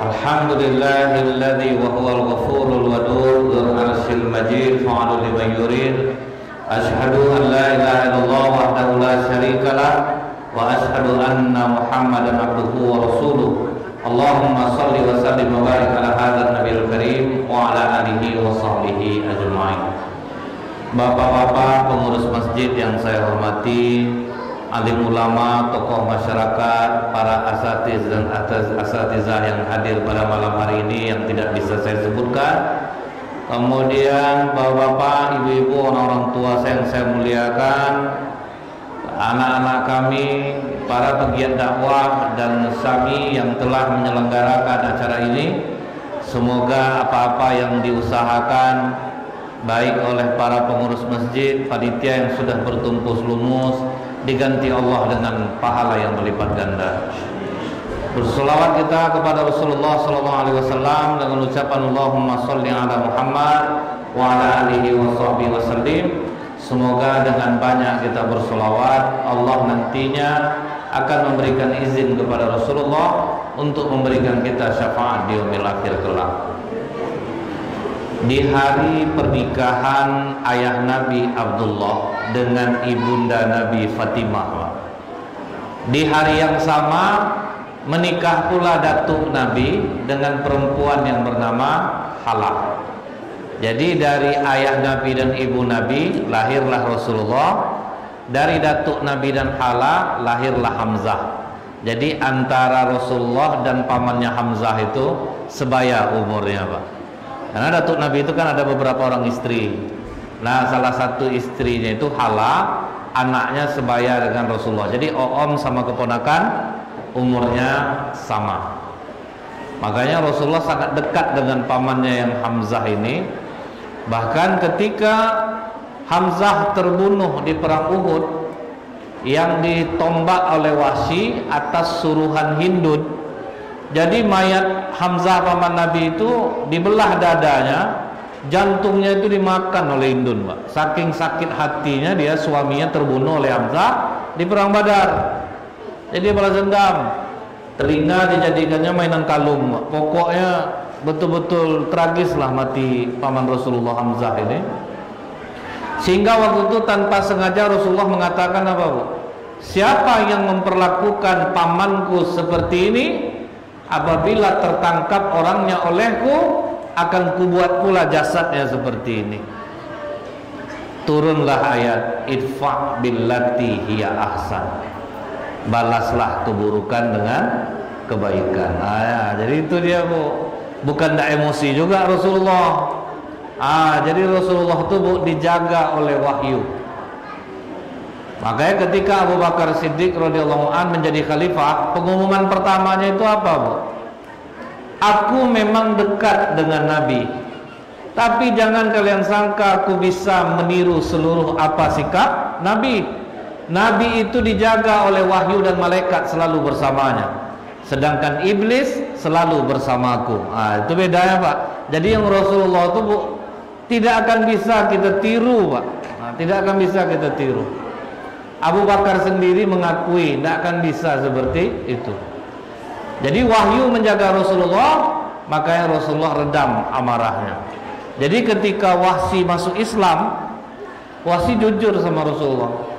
Alhamdulillahilladzi wa huwal ghafurul wadud dzul arsyil majid fa'alu liman yurid. Asyhadu an la ilaha illallah wahdahu la syarikalah wa asyhadu anna Muhammadan abduhu wa rasuluh. Allahumma shalli wa sallim wa barik ala hadzal nabiyil karim wa ala alihi wa sahbihi ajmain. Bapak-bapak pengurus masjid yang saya hormati, alim ulama, tokoh masyarakat, para asatiz dan asatizah yang hadir pada malam hari ini yang tidak bisa saya sebutkan. Kemudian bapak-bapak, ibu-ibu, orang-orang tua yang saya muliakan, anak-anak kami, para pegiat dakwah dan sami yang telah menyelenggarakan acara ini. Semoga apa-apa yang diusahakan baik oleh para pengurus masjid, panitia yang sudah bertumpus lumus, diganti Allah dengan pahala yang berlipat ganda. Bersolawat kita kepada Rasulullah SAW dengan ucapan Allahumma sholli ala Muhammad wa ala alihi wa sahbihi wasallim. Semoga dengan banyak kita bersolawat, Allah nantinya akan memberikan izin kepada Rasulullah untuk memberikan kita syafaat di yaumil akhir kelak. Di hari pernikahan ayah Nabi Abdullah dengan ibunda Nabi Fatimah, di hari yang sama menikah pula datuk Nabi dengan perempuan yang bernama Halah. Jadi dari ayah Nabi dan ibu Nabi lahirlah Rasulullah. Dari datuk Nabi dan Halah lahirlah Hamzah. Jadi antara Rasulullah dan pamannya Hamzah itu sebaya umurnya, Pak. Karena datuk Nabi itu kan ada beberapa orang istri. Nah, salah satu istrinya itu Halah, anaknya sebaya dengan Rasulullah. Jadi om sama keponakan umurnya sama. Makanya Rasulullah sangat dekat dengan pamannya yang Hamzah ini. Bahkan ketika Hamzah terbunuh di perang Uhud yang ditombak oleh Wahsy atas suruhan Hindun, jadi mayat Hamzah paman Nabi itu dibelah dadanya, jantungnya itu dimakan oleh Hindun, Pak. Saking sakit hatinya dia, suaminya terbunuh oleh Hamzah di perang Badar. Jadi dia balas dendam. Telinga dijadikannya mainan kalung, Pak. Pokoknya betul-betul tragislah mati paman Rasulullah Hamzah ini. Sehingga waktu itu tanpa sengaja Rasulullah mengatakan apa, Bu? Siapa yang memperlakukan pamanku seperti ini, apabila tertangkap orangnya olehku, akan kubuat pula jasadnya seperti ini. Turunlah ayat idfa' billati hiya ahsan. Balaslah keburukan dengan kebaikan. Jadi itu dia, Bu. Bukan tidak emosi juga Rasulullah. Jadi Rasulullah itu, Bu, dijaga oleh wahyu. Makanya ketika Abu Bakar Siddiq radhiyallahu an menjadi khalifah, pengumuman pertamanya itu apa, Bu? Aku memang dekat dengan Nabi, tapi jangan kalian sangka aku bisa meniru seluruh apa sikap Nabi. Nabi itu dijaga oleh wahyu dan malaikat selalu bersamanya, sedangkan iblis selalu bersamaku. Itu bedanya, Pak. Jadi yang Rasulullah itu, Bu, tidak akan bisa kita tiru, Pak. Tidak akan bisa kita tiru. Abu Bakar sendiri mengakui tidak akan bisa seperti itu. Jadi wahyu menjaga Rasulullah, makanya Rasulullah redam amarahnya. Jadi ketika Wahsy masuk Islam, Wahsy jujur sama Rasulullah.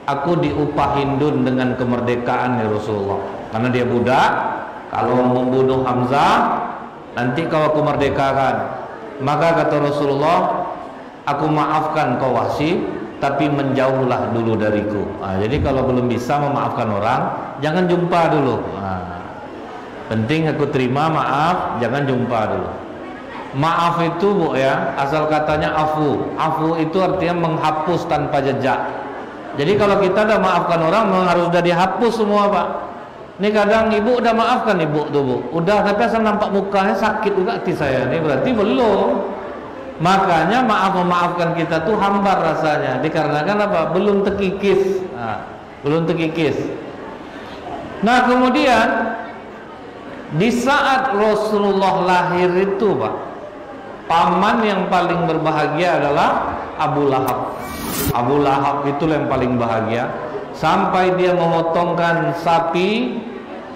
Aku diupah Hindun dengan kemerdekaan ya Rasulullah. Karena dia budak, kalau membunuh Hamzah, nanti kau aku merdekakan. Maka kata Rasulullah, aku maafkan kau Wahsy, tapi menjauhlah dulu dariku. Jadi kalau belum bisa memaafkan orang, jangan jumpa dulu. Penting aku terima maaf, jangan jumpa dulu. Maaf itu, Bu, ya, asal katanya afu. Afu itu artinya menghapus tanpa jejak. Jadi kalau kita udah maafkan orang, memang harus udah dihapus semua, Pak. Ini kadang ibu udah maafkan ibu tuh, Bu, udah, tapi asal nampak mukanya sakit juga hati saya. Ini berarti belum. Makanya memaafkan kita tuh hambar rasanya, dikarenakan apa? Belum terkikis. Belum terkikis. Nah, kemudian di saat Rasulullah lahir itu, Pak, paman yang paling berbahagia adalah Abu Lahab. Abu Lahab itu yang paling bahagia, sampai dia memotongkan sapi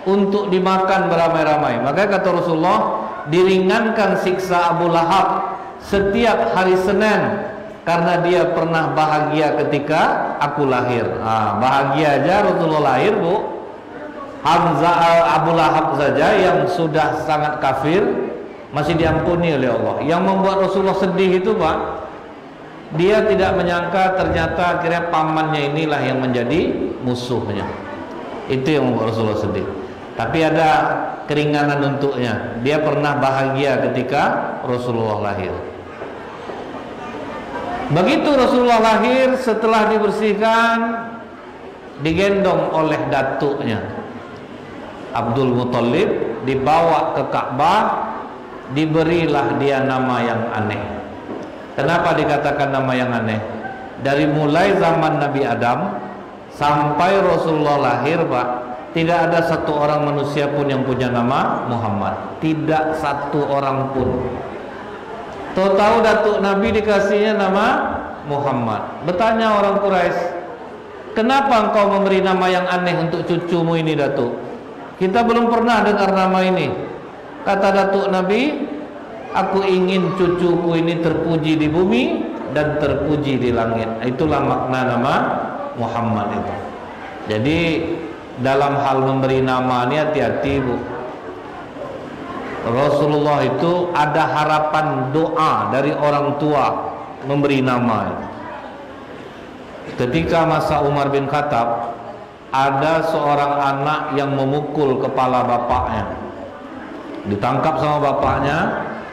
untuk dimakan beramai-ramai. Maka kata Rasulullah, diringankan siksa Abu Lahab setiap hari Senin karena dia pernah bahagia ketika aku lahir. Bahagia aja Rasulullah lahir, Bu. Hamzah, Abu Lahab saja yang sudah sangat kafir masih diampuni oleh Allah. Yang membuat Rasulullah sedih itu, Pak, dia tidak menyangka ternyata akhirnya pamannya inilah yang menjadi musuhnya. Itu yang membuat Rasulullah sedih. Tapi ada keringanan untuknya. Dia pernah bahagia ketika Rasulullah lahir. Begitu Rasulullah lahir, setelah dibersihkan, digendong oleh datuknya Abdul Muthalib, dibawa ke Ka'bah, diberilah dia nama yang aneh. Kenapa dikatakan nama yang aneh? Dari mulai zaman Nabi Adam sampai Rasulullah lahir, Pak, tidak ada satu orang manusia pun yang punya nama Muhammad. Tidak satu orang pun. Tahu-tahu datuk Nabi dikasihnya nama Muhammad. Bertanya orang Quraisy, kenapa engkau memberi nama yang aneh untuk cucumu ini, datuk? Kita belum pernah dengar nama ini. Kata datuk Nabi, aku ingin cucuku ini terpuji di bumi dan terpuji di langit. Itulah makna nama Muhammad itu. Jadi dalam hal memberi nama ini hati-hati, Bu. Rasulullah itu ada harapan doa dari orang tua memberi nama. Ketika masa Umar bin Khattab, ada seorang anak yang memukul kepala bapaknya. Ditangkap sama bapaknya,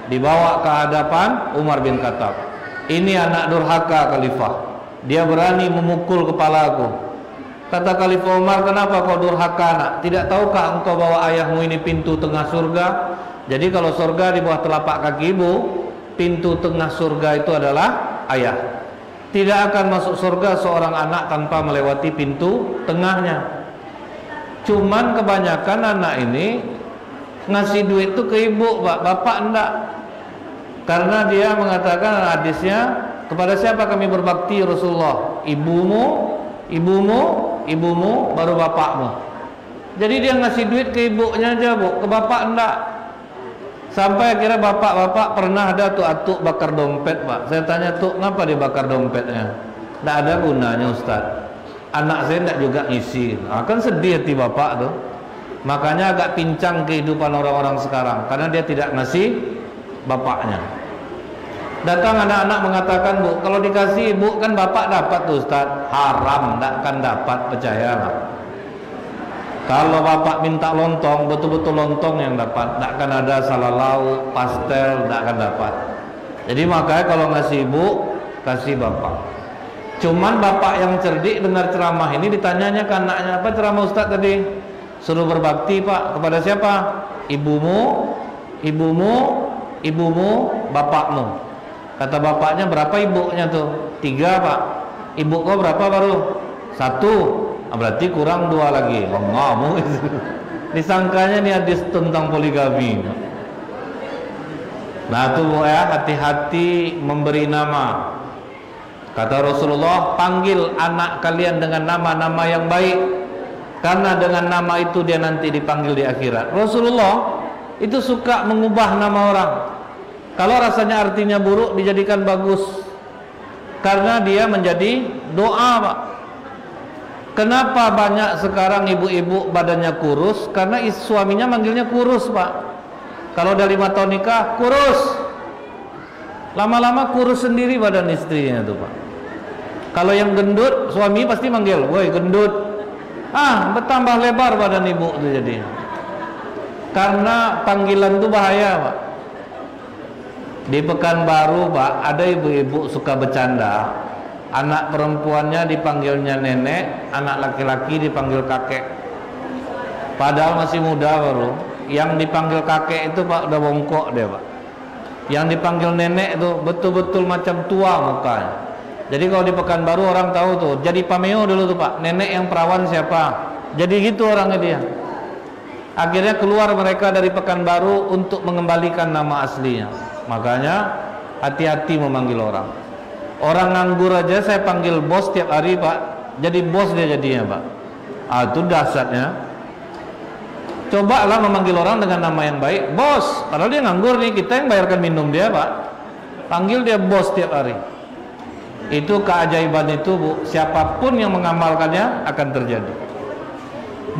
dibawa ke hadapan Umar bin Khattab. Ini anak durhaka khalifah. Dia berani memukul kepalaku. Kata Khalifah Umar, kenapa kau durhaka, anak? Tidak tahukah engkau bahwa ayahmu ini pintu tengah surga? Jadi kalau surga di bawah telapak kaki ibu, pintu tengah surga itu adalah ayah. Tidak akan masuk surga seorang anak tanpa melewati pintu tengahnya. Cuman kebanyakan anak ini ngasih duit itu ke ibu, Pak. Bapak enggak. Karena dia mengatakan hadisnya, kepada siapa kami berbakti Rasulullah? Ibumu, ibumu, ibumu, baru bapakmu. Jadi dia ngasih duit ke ibunya aja, Bu, ke bapak enggak. Sampai akhirnya bapak-bapak pernah ada tuh atuk bakar dompet, Pak. Saya tanya, tuh kenapa dibakar dompetnya? Nggak ada gunanya, Ustaz. Anak saya enggak juga ngisi. Kan sedih hati bapak tuh. Makanya agak pincang kehidupan orang-orang sekarang, karena dia tidak ngasih bapaknya. Datang anak-anak mengatakan, Bu, kalau dikasih ibu kan bapak dapat tuh, Ustaz. Haram, enggak akan dapat, percayalah. Kalau bapak minta lontong, betul-betul lontong yang dapat. Enggak akan ada salah lauk, pastel, enggak akan dapat. Jadi makanya kalau ngasih ibu, kasih bapak. Cuman bapak yang cerdik dengar ceramah ini, ditanyanya ke anaknya, apa ceramah Ustaz tadi? Suruh berbakti, Pak. Kepada siapa? Ibumu, ibumu, ibumu, bapakmu. Kata bapaknya, berapa ibunya tuh? 3, Pak. Ibu kau berapa baru? 1. Berarti kurang 2 lagi. Ngomong. Disangkanya nih hadis tentang poligami. Nah tuh, Bu, ya, hati-hati memberi nama. Kata Rasulullah, panggil anak kalian dengan nama-nama yang baik, karena dengan nama itu dia nanti dipanggil di akhirat. Rasulullah itu suka mengubah nama orang. Kalau rasanya artinya buruk, dijadikan bagus, karena dia menjadi doa, Pak. Kenapa banyak sekarang ibu-ibu badannya kurus? Karena suaminya manggilnya kurus, Pak. Kalau udah 5 tahun nikah, kurus. Lama-lama kurus sendiri badan istrinya tuh, Pak. Kalau yang gendut, suami pasti manggil, woi gendut. Bertambah lebar badan ibu tuh jadi. Karena panggilan itu bahaya, Pak. Di Pekanbaru, Pak, ada ibu-ibu suka bercanda. Anak perempuannya dipanggilnya nenek, anak laki-laki dipanggil kakek. Padahal masih muda baru. Yang dipanggil kakek itu, Pak, udah bongkok dia, Pak. Yang dipanggil nenek itu betul-betul macam tua mukanya. Jadi kalau di Pekanbaru orang tahu tuh, jadi pameo dulu tuh, Pak. Nenek yang perawan siapa? Jadi gitu orangnya dia. Akhirnya keluar mereka dari Pekanbaru untuk mengembalikan nama aslinya. Makanya hati-hati memanggil orang. Orang nganggur aja saya panggil bos tiap hari, Pak. Jadi bos dia jadinya, Pak. Itu dasarnya. Cobalah memanggil orang dengan nama yang baik. Bos, padahal dia nganggur nih, kita yang bayarkan minum dia, Pak. Panggil dia bos tiap hari. Itu keajaiban itu, Bu. Siapapun yang mengamalkannya akan terjadi.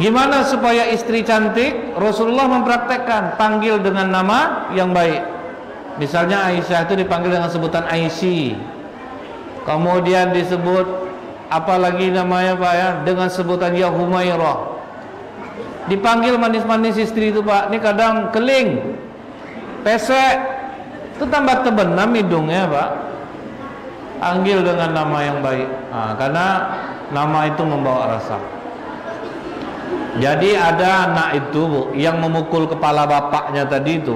Gimana supaya istri cantik? Rasulullah mempraktekkan panggil dengan nama yang baik. Misalnya Aisyah itu dipanggil dengan sebutan Aisyah. Kemudian disebut apa lagi namanya, Pak ya, dengan sebutan ya Humairah. Dipanggil manis-manis istri itu, Pak. Ini kadang keling, pesek, itu tambah tebenam hidungnya, Pak. Panggil dengan nama yang baik. Karena nama itu membawa rasa. Jadi ada anak itu, Bu, yang memukul kepala bapaknya tadi itu.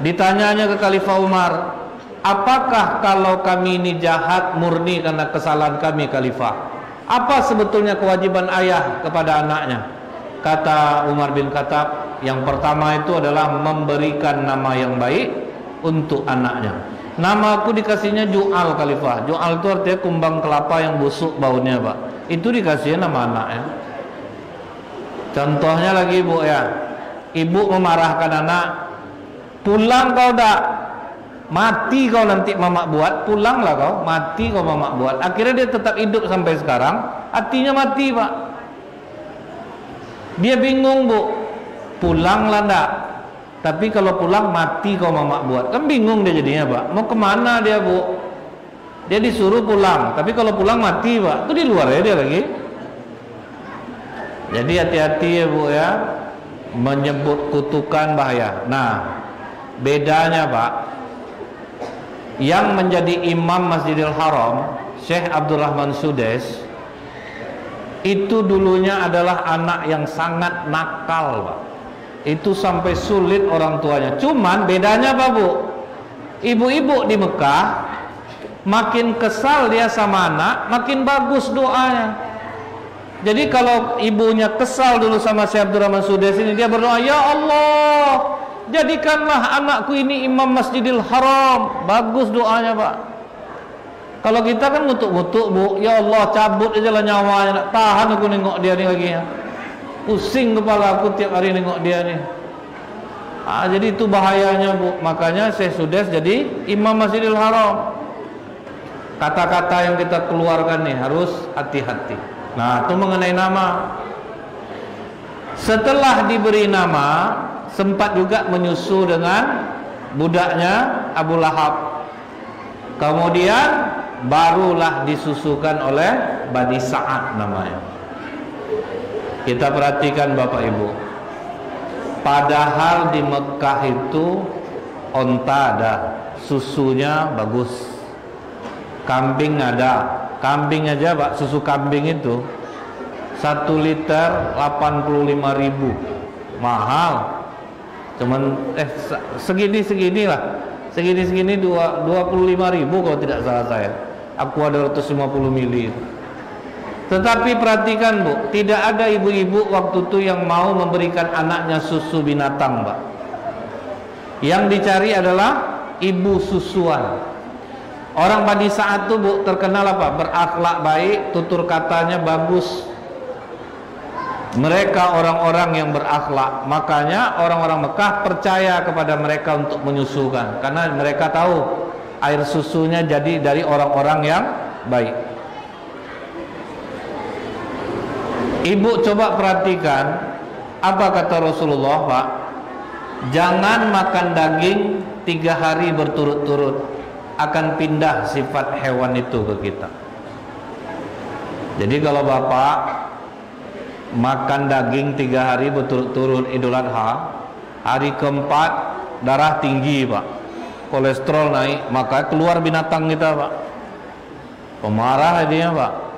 Ditanyanya ke Khalifah Umar, apakah kalau kami ini jahat murni karena kesalahan kami, Khalifah? Apa sebetulnya kewajiban ayah kepada anaknya? Kata Umar bin Khattab, yang pertama itu adalah memberikan nama yang baik untuk anaknya. Nama aku dikasihnya Ju'al, Khalifah. Ju'al itu artinya kumbang kelapa yang busuk baunya, Pak. Itu dikasihnya nama anaknya. Contohnya lagi, Bu ya, ibu memarahkan anak, pulang kau dak, mati kau nanti mamak buat, pulanglah kau, mati kau mamak buat. Akhirnya dia tetap hidup sampai sekarang, hatinya mati, Pak. Dia bingung, Bu, pulanglah dak, tapi kalau pulang mati kau mamak buat. Kan bingung dia jadinya, Pak. Mau kemana dia, Bu? Dia disuruh pulang, tapi kalau pulang mati, Pak. Itu di luar ya dia lagi. Jadi hati-hati ya, Bu ya, menyebut kutukan bahaya. Nah, bedanya, Pak, yang menjadi imam Masjidil Haram, Syekh Abdurrahman Sudes, itu dulunya adalah anak yang sangat nakal, Pak. Itu sampai sulit orang tuanya. Cuman bedanya apa, Bu? Ibu-ibu di Mekah makin kesal dia sama anak, makin bagus doanya. Jadi kalau ibunya kesal dulu sama Syekh Abdurrahman Sudes ini, dia berdoa, ya Allah, jadikanlah anakku ini imam Masjidil Haram. Bagus doanya, Pak. Kalau kita kan ngutuk-ngutuk, Bu, ya Allah cabut aja lah nyawanya, nak tahan aku nengok dia nih lagi ya. Pusing kepala aku tiap hari nengok dia nih. Jadi itu bahayanya, Bu. Makanya Syekh Sudes jadi imam Masjidil Haram. Kata-kata yang kita keluarkan nih harus hati-hati. Nah, itu mengenai nama. Setelah diberi nama, sempat juga menyusu dengan budaknya Abu Lahab. Kemudian barulah disusukan oleh Bani Sa'ad namanya. Kita perhatikan Bapak Ibu, padahal di Mekah itu onta ada, susunya bagus, kambing ada. Kambing aja, Pak, susu kambing itu 1 liter 85.000, mahal. Cuman segini lah, segini 25.000 kalau tidak salah saya. Aku ada 150 mili. Tetapi perhatikan, Bu, tidak ada ibu-ibu waktu itu yang mau memberikan anaknya susu binatang, Pak. Yang dicari adalah ibu susuan. Orang Bani Sa'ad itu, Bu, terkenal apa? Berakhlak baik, tutur katanya bagus. Mereka orang-orang yang berakhlak. Makanya orang-orang Mekah percaya kepada mereka untuk menyusukan, karena mereka tahu air susunya jadi dari orang-orang yang baik. Ibu coba perhatikan apa kata Rasulullah, Pak. Jangan makan daging 3 hari berturut-turut, akan pindah sifat hewan itu ke kita. Jadi kalau Bapak makan daging 3 hari berturut-turut Idul Adha, hari keempat darah tinggi, Pak, kolesterol naik, maka keluar binatang kita, Pak. Pemarah dia, Pak.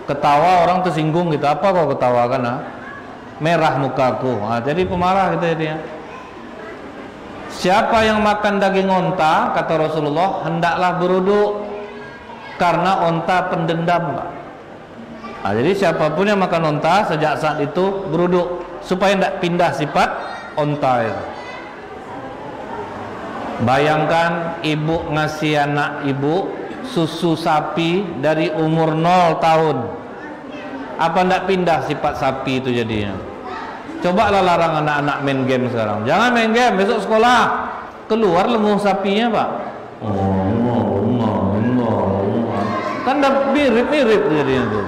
Ketawa orang tersinggung kita, apa kau ketawa kan? Merah mukaku. Jadi pemarah kita dia. Siapa yang makan daging onta, kata Rasulullah, hendaklah berwudu, karena onta pendendam, Pak. Jadi siapapun yang makan onta sejak saat itu berwudu, supaya tidak pindah sifat onta itu. Bayangkan ibu ngasih anak ibu susu sapi dari umur 0 tahun, apa tidak pindah sifat sapi itu jadinya? Cobalah larang anak-anak main game sekarang. Jangan main game, besok sekolah. Keluar lenguh sapinya, Pak. Kan udah mirip-mirip jadinya tuh.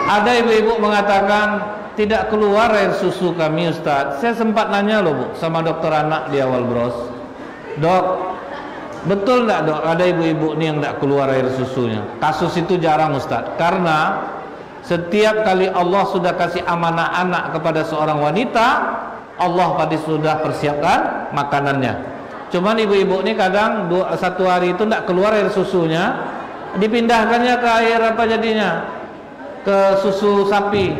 Ada ibu-ibu mengatakan, tidak keluar air susu kami, Ustaz. Saya sempat nanya loh, Bu, sama dokter anak di awal bros. Dok, betul enggak, Dok, ada ibu-ibu nih yang enggak keluar air susunya? Kasus itu jarang, Ustaz. Karena setiap kali Allah sudah kasih amanah anak kepada seorang wanita, Allah pasti sudah persiapkan makanannya. Cuman ibu-ibu ini kadang satu hari itu enggak keluar air susunya, dipindahkannya ke air apa jadinya? Ke susu sapi.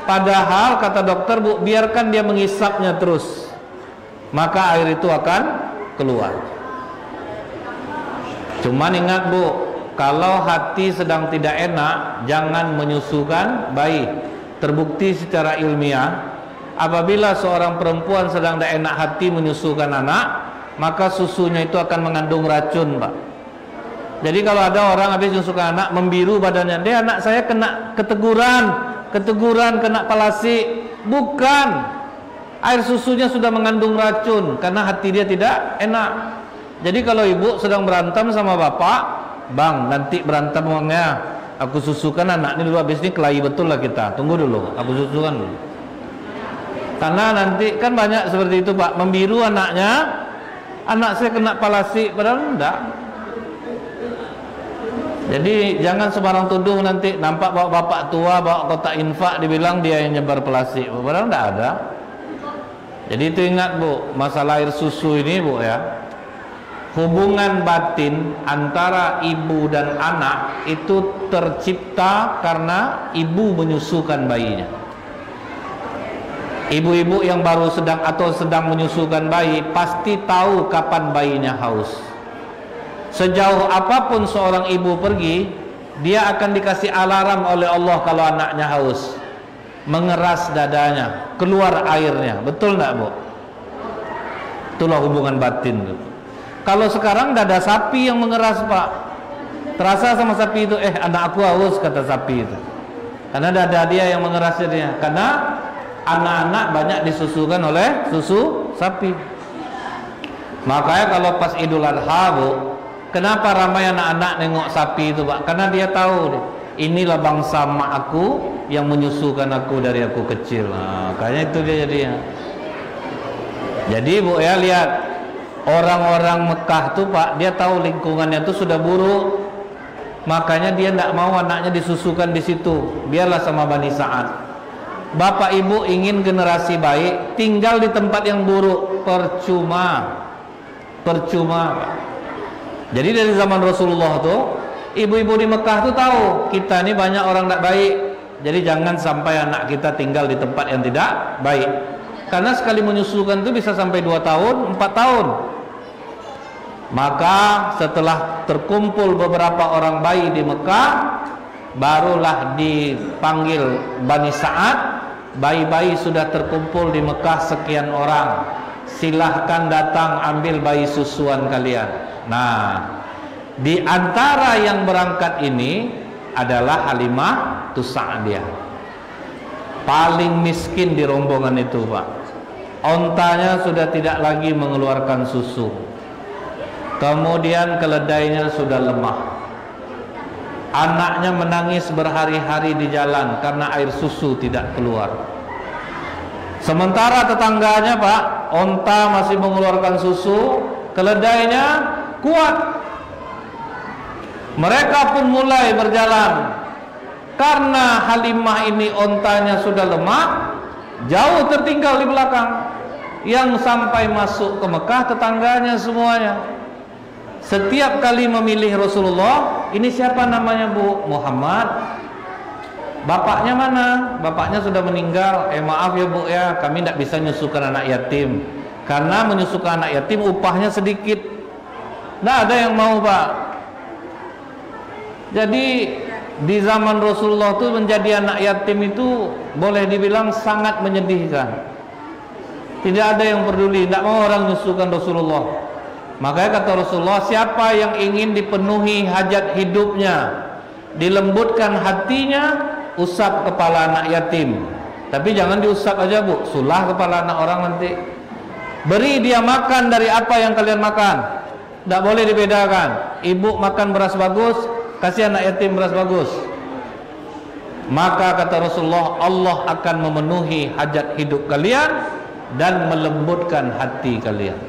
Padahal kata dokter, Bu, biarkan dia mengisapnya terus, maka air itu akan keluar. Cuman ingat, Bu, kalau hati sedang tidak enak, jangan menyusukan bayi. Terbukti secara ilmiah, apabila seorang perempuan sedang tidak enak hati menyusukan anak, maka susunya itu akan mengandung racun, Pak. Jadi kalau ada orang habis menyusukan anak, membiru badannya, dia anak saya kena keteguran, kena palasi. Bukan, air susunya sudah mengandung racun karena hati dia tidak enak. Jadi kalau ibu sedang berantem sama bapak, bang, nanti berantem uangnya aku susukan anak ini dulu, habis ini kelahi betul lah kita. Tunggu dulu, aku susukan dulu. Karena nanti kan banyak seperti itu, Pak, membiru anaknya, anak saya kena palasi, padahal enggak. Jadi jangan sembarang tuduh, nanti nampak bawa bapak tua bawa kotak infak dibilang dia yang nyebar pelasi, padahal enggak ada. Jadi itu ingat, Bu, masalah air susu ini, Bu, ya. Hubungan batin antara ibu dan anak itu tercipta karena ibu menyusukan bayinya. Ibu-ibu yang baru sedang menyusukan bayi pasti tahu kapan bayinya haus. Sejauh apapun seorang ibu pergi, dia akan dikasih alarm oleh Allah kalau anaknya haus. Mengeras dadanya, keluar airnya. Betul enggak, Bu? Itulah hubungan batin tuh. Kalau sekarang dada sapi yang mengeras, Pak. Terasa sama sapi itu, anak aku haus, kata sapi itu. Karena dada dia yang mengeras dia. Karena anak-anak banyak disusukan oleh susu sapi. Makanya kalau pas Idul Adha, Bu, kenapa ramai anak-anak nengok sapi itu, Pak? Karena dia tahu, inilah bangsa mak aku yang menyusukan aku dari aku kecil. Nah, makanya itu dia jadinya. Jadi, Bu, ya, lihat orang-orang Mekah tuh, Pak, dia tahu lingkungannya tuh sudah buruk. Makanya dia tidak mau anaknya disusukan di situ. Biarlah sama Bani Sa'ad. Bapak ibu ingin generasi baik, tinggal di tempat yang buruk, percuma, Pak. Jadi dari zaman Rasulullah tuh, ibu-ibu di Mekah tuh tahu kita ini banyak orang tidak baik. Jadi jangan sampai anak kita tinggal di tempat yang tidak baik. Karena sekali menyusukan itu bisa sampai 2 tahun, 4 tahun. Maka setelah terkumpul beberapa orang bayi di Mekah, barulah dipanggil Bani Sa'ad. Bayi-bayi sudah terkumpul di Mekah sekian orang, silahkan datang ambil bayi susuan kalian. Nah, di antara yang berangkat ini adalah Halimah Sa'diyah, paling miskin di rombongan itu, Pak. Ontanya sudah tidak lagi mengeluarkan susu, kemudian keledainya sudah lemah. Anaknya menangis berhari-hari di jalan karena air susu tidak keluar. Sementara tetangganya, Pak, onta masih mengeluarkan susu, keledainya kuat. Mereka pun mulai berjalan. Karena Halimah ini ontanya sudah lemah, jauh tertinggal di belakang. Yang sampai masuk ke Mekah tetangganya semuanya. Setiap kali memilih Rasulullah, ini siapa namanya, Bu? Muhammad. Bapaknya mana? Bapaknya sudah meninggal. Maaf ya, Bu, ya, kami tidak bisa menyusukan anak yatim. Karena menyusukan anak yatim upahnya sedikit. Tidak ada yang mau, Pak. Jadi di zaman Rasulullah itu menjadi anak yatim itu boleh dibilang sangat menyedihkan. Tidak ada yang peduli, tidak mau orang menyusukan Rasulullah. Makanya kata Rasulullah, siapa yang ingin dipenuhi hajat hidupnya, dilembutkan hatinya, usap kepala anak yatim. Tapi jangan diusap aja bu, sulah kepala anak orang nanti. Beri dia makan dari apa yang kalian makan. Tidak boleh dibedakan. Ibu makan beras bagus, kasih anak yatim beras bagus. Maka kata Rasulullah, Allah akan memenuhi hajat hidup kalian dan melembutkan hati kalian.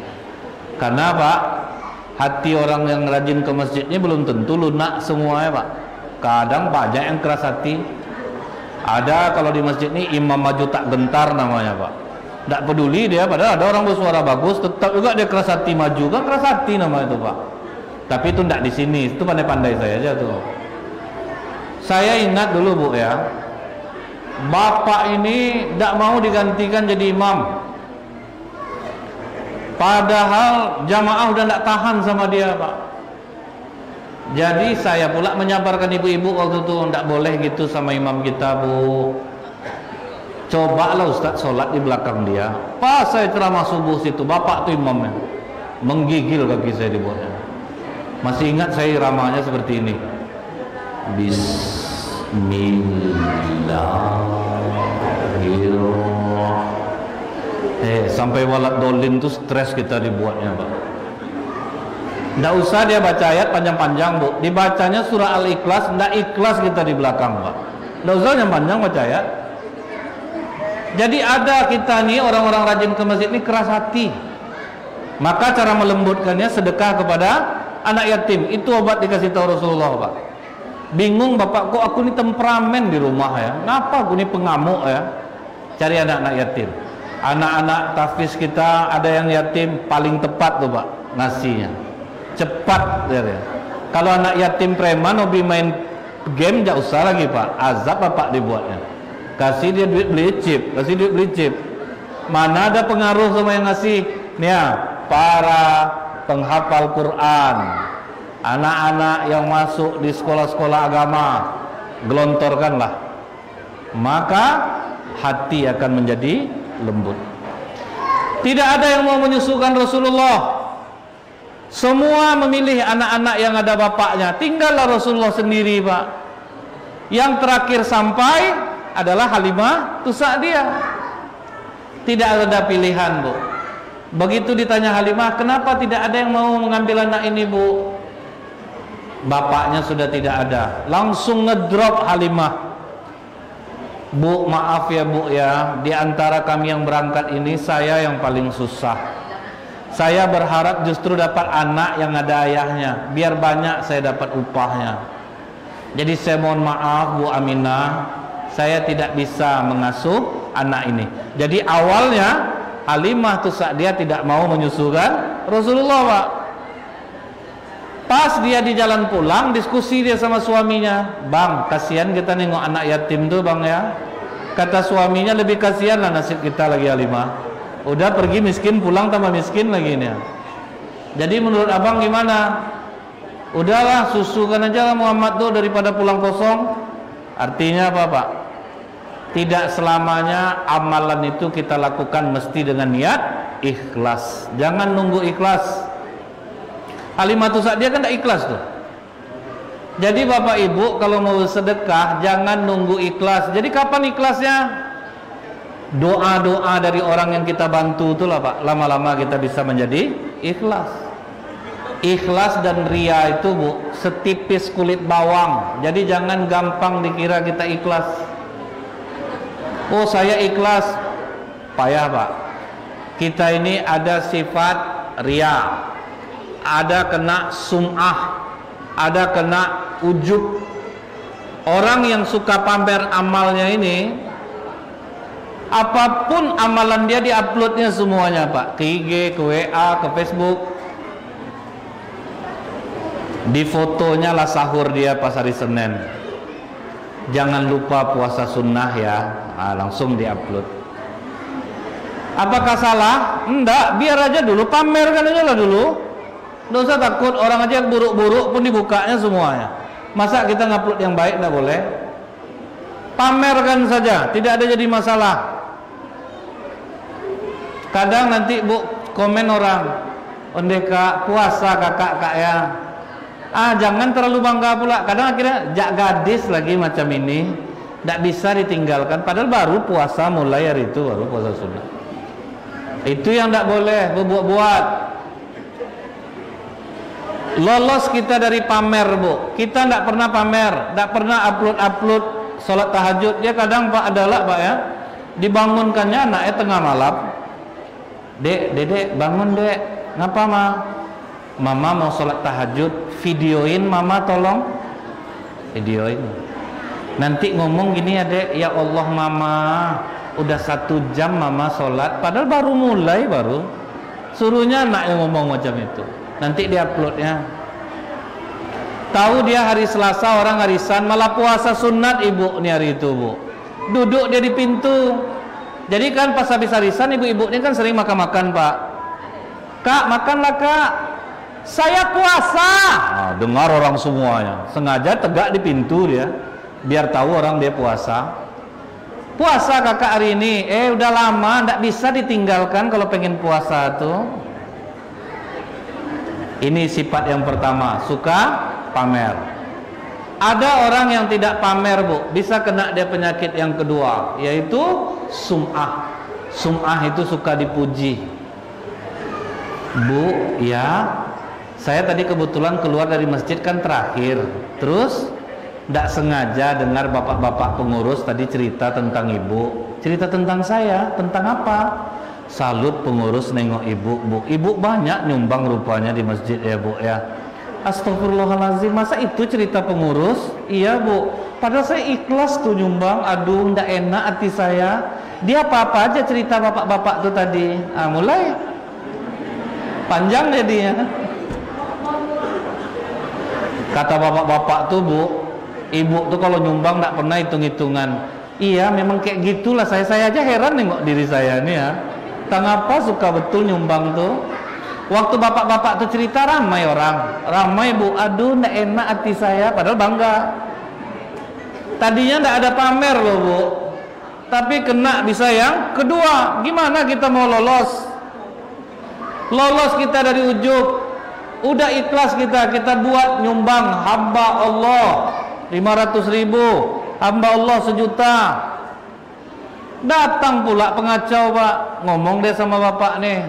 Karena Pak, hati orang yang rajin ke masjidnya belum tentu lunak semuanya Pak. Kadang banyak yang keras hati. Ada kalau di masjid ini imam maju tak gentar namanya Pak. Tidak peduli dia, padahal ada orang bersuara bagus, tetap juga dia keras hati maju, kan keras hati namanya itu Pak. Tapi itu tidak di sini, itu pandai-pandai saya aja tuh. Saya ingat dulu Bu ya, bapak ini tidak mau digantikan jadi imam. Padahal jamaah udah tidak tahan sama dia Pak. Jadi saya pula menyabarkan ibu-ibu waktu itu, tidak boleh gitu sama imam kita Bu. Cobalah Ustaz sholat di belakang dia. Pas saya ceramah subuh situ, bapak tuh imamnya menggigil kaki saya dibuatnya. Masih ingat saya iramanya seperti ini. Bismillahirrahmanirrahim. Sampai walad dolin tuh stres kita dibuatnya Pak. Tidak usah dia baca ayat panjang-panjang Bu, dibacanya surah Al-Ikhlas. Tidak ikhlas kita di belakang Pak. Tidak usah yang panjang baca ayat. Jadi ada kita nih orang-orang rajin ke masjid ini keras hati. Maka cara melembutkannya sedekah kepada anak yatim. Itu obat dikasih tahu Rasulullah Pak. Bingung bapak, kok aku ini temperamen di rumah ya, kenapa aku ini pengamuk ya. Cari anak-anak yatim. Anak-anak tahfiz kita ada yang yatim, paling tepat tuh Pak ngasihnya, cepat ya. Kalau anak yatim preman hobi main game, gak usah lagi Pak, azab bapak dibuatnya. Kasih dia duit beli chip, kasih duit beli chip. Mana ada pengaruh sama yang ngasih nih ya, para penghafal Quran, anak-anak yang masuk di sekolah-sekolah agama, gelontorkanlah, maka hati akan menjadi lembut. Tidak ada yang mau menyusukan Rasulullah. Semua memilih anak-anak yang ada bapaknya. Tinggallah Rasulullah sendiri Pak. Yang terakhir sampai adalah Halimah Tusa'diyah. Tidak ada pilihan Bu. Begitu ditanya Halimah, kenapa tidak ada yang mau mengambil anak ini Bu? Bapaknya sudah tidak ada. Langsung ngedrop Halimah. Bu, maaf ya Bu ya, di antara kami yang berangkat ini saya yang paling susah. Saya berharap justru dapat anak yang ada ayahnya, biar banyak saya dapat upahnya. Jadi saya mohon maaf Bu Aminah, saya tidak bisa mengasuh anak ini. Jadi awalnya Halimah Tusa'diyah tidak mau menyusukan Rasulullah Pak. Pas dia di jalan pulang, diskusi dia sama suaminya. Bang, kasihan kita nengok anak yatim tuh Bang ya. Kata suaminya, lebih kasihan lah nasib kita lagi Halimah. Udah pergi miskin, pulang tambah miskin lagi nih. Jadi menurut abang gimana? Udahlah, susukan aja Muhammad tuh daripada pulang kosong. Artinya apa Pak? Tidak selamanya amalan itu kita lakukan mesti dengan niat ikhlas. Jangan nunggu ikhlas. Halimah Tusa'diyah kan tidak ikhlas tuh. Jadi Bapak Ibu kalau mau sedekah jangan nunggu ikhlas. Jadi kapan ikhlasnya? Doa-doa dari orang yang kita bantu itulah Pak. Lama-lama kita bisa menjadi ikhlas. Ikhlas dan ria itu Bu setipis kulit bawang. Jadi jangan gampang dikira kita ikhlas. Oh saya ikhlas. Payah Pak. Kita ini ada sifat ria, ada kena sum'ah, ada kena ujub. Orang yang suka pamer amalnya ini, apapun amalan dia diuploadnya semuanya Pak, ke IG, ke WA, ke Facebook. Di fotonya lah sahur dia pas hari Senin. Jangan lupa puasa sunnah ya. Langsung diupload. Apakah salah? Enggak, biar aja dulu, pamerkan aja lah dulu. Nggak usah takut, orang aja yang buruk-buruk pun dibukanya semuanya. Masa kita ngupload yang baik nggak boleh? Pamerkan saja, tidak ada jadi masalah. Kadang nanti Bu komen orang, ondeka puasa kakak ya. Jangan terlalu bangga pula. Kadang akhirnya jak gadis lagi macam ini. Tidak bisa ditinggalkan. Padahal baru puasa mulai hari itu, baru puasa sunnah. Itu yang tidak boleh berbuat-buat. Lolos kita dari pamer, Bu. Kita tidak pernah pamer, tidak pernah upload sholat tahajud. Dia kadang Pak adalah Pak ya, dibangunkannya anaknya tengah malam. Dedek bangun dek. Ngapa ma? Mama mau sholat tahajud. Videoin mama tolong. Videoin. Nanti ngomong gini ya dek, ya Allah mama, udah 1 jam mama sholat, padahal baru mulai baru. Suruhnya anaknya ngomong macam itu. Nanti dia uploadnya. Tahu dia hari Selasa orang arisan, malah puasa sunat ibu nih hari itu, Bu. Duduk dia di pintu. Jadi kan pas habis arisan ibu-ibu ini kan sering makan-makan, Pak. Kak, makanlah Kak. Saya puasa. Nah, dengar orang semuanya. Sengaja tegak di pintu dia, biar tahu orang dia puasa. Puasa kakak hari ini. Udah lama, ndak bisa ditinggalkan kalau pengen puasa tuh. Ini sifat yang pertama, suka pamer. Ada orang yang tidak pamer, Bu, bisa kena dia penyakit yang kedua, yaitu sum'ah. Sum'ah itu suka dipuji. Bu, ya, saya tadi kebetulan keluar dari masjid kan terakhir. Terus tidak sengaja dengar bapak-bapak pengurus tadi cerita tentang ibu. Cerita tentang saya, tentang apa? Salut pengurus nengok ibu, Bu. Ibu banyak nyumbang rupanya di masjid ya, Bu ya. Astagfirullahaladzim, masa itu cerita pengurus? Iya, Bu. Padahal saya ikhlas tuh nyumbang. Aduh, ndak enak hati saya. Dia apa-apa aja cerita bapak-bapak tuh tadi. Mulai panjang jadinya. Kata bapak-bapak tuh, Bu, ibu tuh kalau nyumbang ndak pernah hitung-hitungan. Iya, memang kayak gitulah. Saya aja heran nengok diri saya nih ya. Kenapa suka betul nyumbang tuh? Waktu bapak-bapak tuh cerita ramai orang, ramai, Bu. Aduh, ndak enak hati saya, padahal bangga. Tadinya ndak ada pamer loh, Bu. Tapi kena bisa yang kedua. Gimana kita mau lolos? Lolos kita dari ujub. Udah ikhlas kita buat nyumbang hamba Allah 500.000, hamba Allah 1.000.000. Datang pula pengacau, Pak. Ngomong deh sama bapak nih,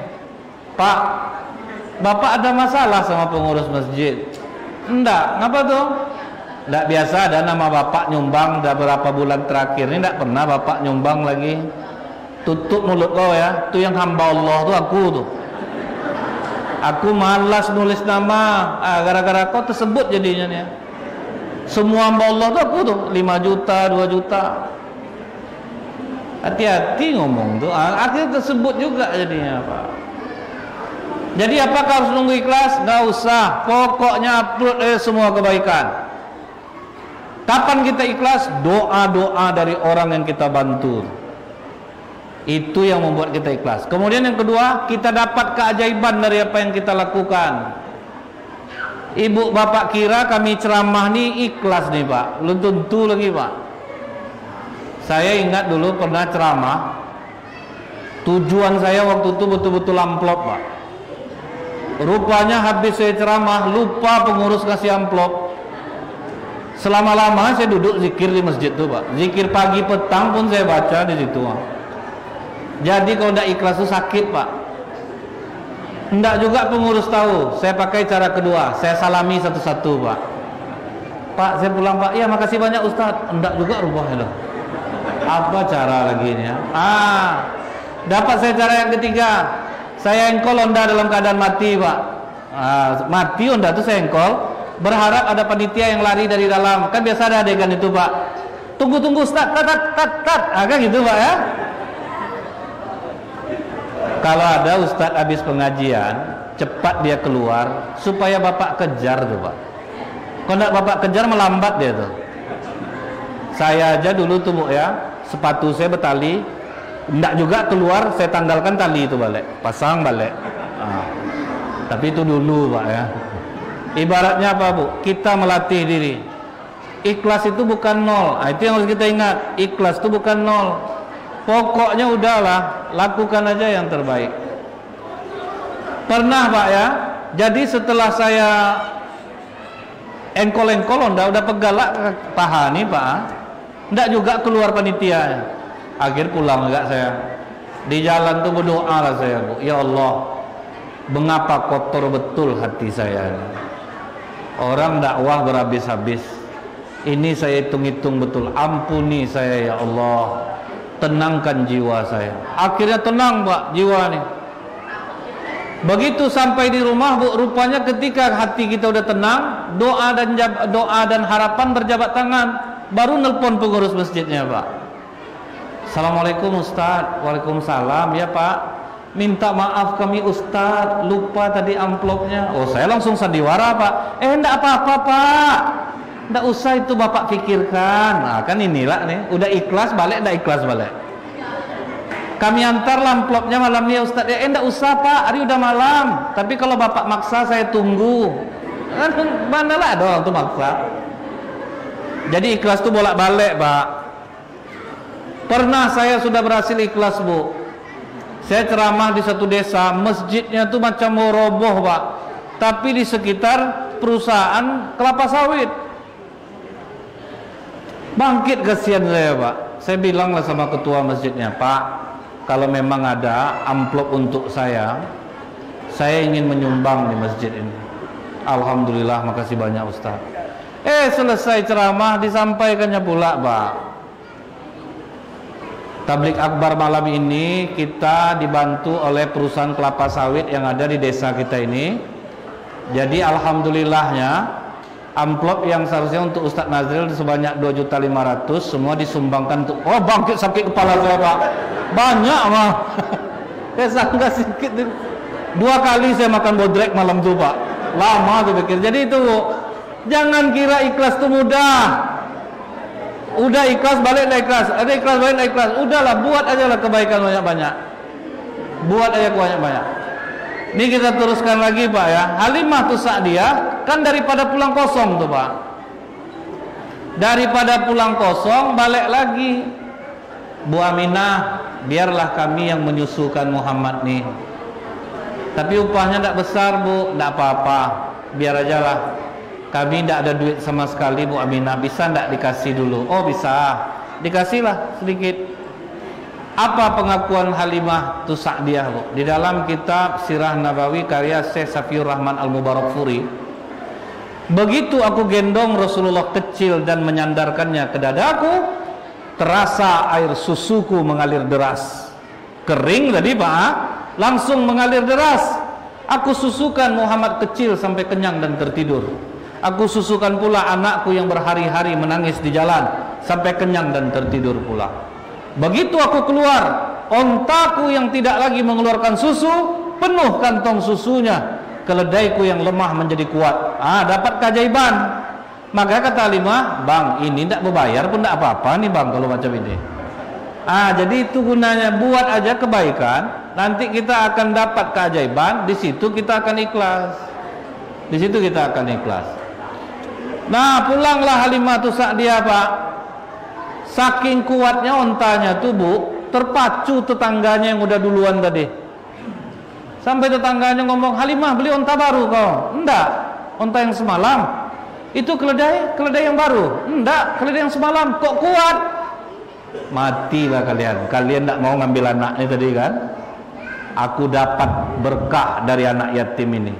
Pak, bapak ada masalah sama pengurus masjid. Enggak, ngapa tuh? Enggak, biasa ada nama bapak nyumbang udah berapa bulan terakhir ini enggak pernah bapak nyumbang lagi. Tutup mulut kau ya. Tuh yang hamba Allah tuh aku tuh. Aku malas nulis nama. Gara-gara kau tersebut jadinya nih. Semua hamba Allah tuh aku tuh 5 juta, 2 juta. Hati-hati ngomong tuh, akhirnya tersebut juga jadinya, Pak. Jadi apakah harus nunggu ikhlas? Nggak usah. Pokoknya upload semua kebaikan. Kapan kita ikhlas? Doa-doa dari orang yang kita bantu. Itu yang membuat kita ikhlas. Kemudian yang kedua, kita dapat keajaiban dari apa yang kita lakukan. Ibu bapak kira kami ceramah nih ikhlas nih, Pak. Belum tentu lagi, Pak. Saya ingat dulu pernah ceramah. Tujuan saya waktu itu betul-betul amplop, Pak. Rupanya habis saya ceramah, lupa pengurus kasih amplop. Selama-lama saya duduk zikir di masjid tuh, Pak. Zikir pagi petang pun saya baca di situ, Pak. Jadi kalau tidak ikhlas itu sakit, Pak. Tidak juga pengurus tahu. Saya pakai cara kedua, saya salami satu-satu, Pak. Pak, saya pulang, Pak. Ya, makasih banyak Ustadz. Tidak juga rupanya loh. Apa cara lagi ini ya? Dapat saya cara yang ketiga. Saya engkol Honda dalam keadaan mati, Pak. Mati Honda itu saya engkol. Berharap ada panitia yang lari dari dalam. Kan biasa ada adegan itu, Pak. Tunggu Ustaz, tat. Kan gitu, Pak ya. Kalau ada Ustaz habis pengajian, cepat dia keluar supaya Bapak kejar tuh, Pak. Kalau enggak Bapak kejar melambat dia tuh. Saya aja dulu tuh, Bu ya. Sepatu saya bertali, enggak juga keluar, saya tanggalkan tali itu balik, pasang balik. Tapi itu dulu, Pak ya. Ibaratnya apa, Bu? Kita melatih diri. Ikhlas itu bukan nol. Itu yang harus kita ingat. Ikhlas itu bukan nol. Pokoknya udahlah, lakukan aja yang terbaik. Pernah, Pak ya. Jadi setelah saya engkol-engkol udah pegalak paha nih, Pak. Nggak juga keluar panitianya. Akhir pulang enggak saya. Di jalan tuh berdoa lah saya, Bu. Ya Allah, mengapa kotor betul hati saya. Orang dakwah berhabis-habis. Ini saya hitung-hitung betul. Ampuni saya ya Allah. Tenangkan jiwa saya. Akhirnya tenang, Pak, jiwa nih. Begitu sampai di rumah, Bu, rupanya ketika hati kita udah tenang, doa dan harapan berjabat tangan. Baru nelpon pengurus masjidnya, Pak. Assalamualaikum Ustaz. Waalaikumsalam. Ya Pak, minta maaf kami Ustaz, lupa tadi amplopnya. Oh, saya langsung sandiwara, Pak. Enggak apa-apa, Pak. Enggak usah itu Bapak pikirkan. Nah, kan inilah nih, udah ikhlas balik, enggak ikhlas balik. Kami antar amplopnya malam ini Ustaz. Enggak usah Pak, hari udah malam. Tapi kalau Bapak maksa saya tunggu. Manalah ada orang tuh maksa. Jadi ikhlas tuh bolak-balik, Pak. Pernah saya sudah berhasil ikhlas, Bu. Saya ceramah di satu desa, masjidnya tuh macam mau roboh, Pak. Tapi di sekitar perusahaan kelapa sawit. Bangkit kasihan saya, Pak. Saya bilanglah sama ketua masjidnya, Pak, kalau memang ada amplop untuk saya ingin menyumbang di masjid ini. Alhamdulillah, makasih banyak Ustaz. Selesai ceramah disampaikannya pula, Pak. Tablik akbar malam ini kita dibantu oleh perusahaan kelapa sawit yang ada di desa kita ini. Jadi alhamdulillahnya amplop yang seharusnya untuk Ustadz Nazril sebanyak 2.500.000 semua disumbangkan untuk bangkit sakit kepala saya, Pak. Banyak, Pak. Saya sangka sedikit. 2 kali saya makan bodrek malam itu, Pak. Lama tuh pikir. Jadi itu, jangan kira ikhlas itu mudah. Udah ikhlas balik dah ikhlas, ada ikhlas balik dah ikhlas. Udahlah, buat aja lah kebaikan banyak-banyak. Buat aja banyak-banyak. Ini kita teruskan lagi, Pak, ya. Halimah tuh Sa'diyah kan daripada pulang kosong tuh, Pak. Daripada pulang kosong balik lagi. Bu Aminah, biarlah kami yang menyusukan Muhammad nih. Tapi upahnya tidak besar, Bu. Tidak apa-apa, biar aja lah. Kami tidak ada duit sama sekali, Bu Aminah. Bisa tidak dikasih dulu? Oh bisa, dikasihlah sedikit. Apa pengakuan Halimah tu Sa'diyah, Bu? Di dalam kitab Sirah Nabawi karya Syekh Safiur Rahman Al-Mubarakfuri, begitu aku gendong Rasulullah kecil dan menyandarkannya ke dadaku, terasa air susuku mengalir deras. Kering tadi, Pak, langsung mengalir deras. Aku susukan Muhammad kecil sampai kenyang dan tertidur. Aku susukan pula anakku yang berhari-hari menangis di jalan sampai kenyang dan tertidur pula. Begitu aku keluar, ontaku yang tidak lagi mengeluarkan susu penuh kantong susunya. Keledaiku yang lemah menjadi kuat. Dapat keajaiban. Maka kata Halimah, Bang, ini tidak berbayar pun tidak apa-apa nih, Bang, kalau macam ini. Jadi itu gunanya, buat aja kebaikan, nanti kita akan dapat keajaiban. Di situ kita akan ikhlas. Di situ kita akan ikhlas. Nah, pulanglah Halimah tu Sa'diyah, Pak. Saking kuatnya ontanya tuh, Bu, terpacu tetangganya yang udah duluan tadi. Sampai tetangganya ngomong, Halimah beli onta baru kau? Enggak, onta yang semalam. Itu keledai yang baru? Enggak, keledai yang semalam. Kok kuat? Matilah kalian. Kalian enggak mau ngambil anaknya tadi kan? Aku dapat berkah dari anak yatim ini.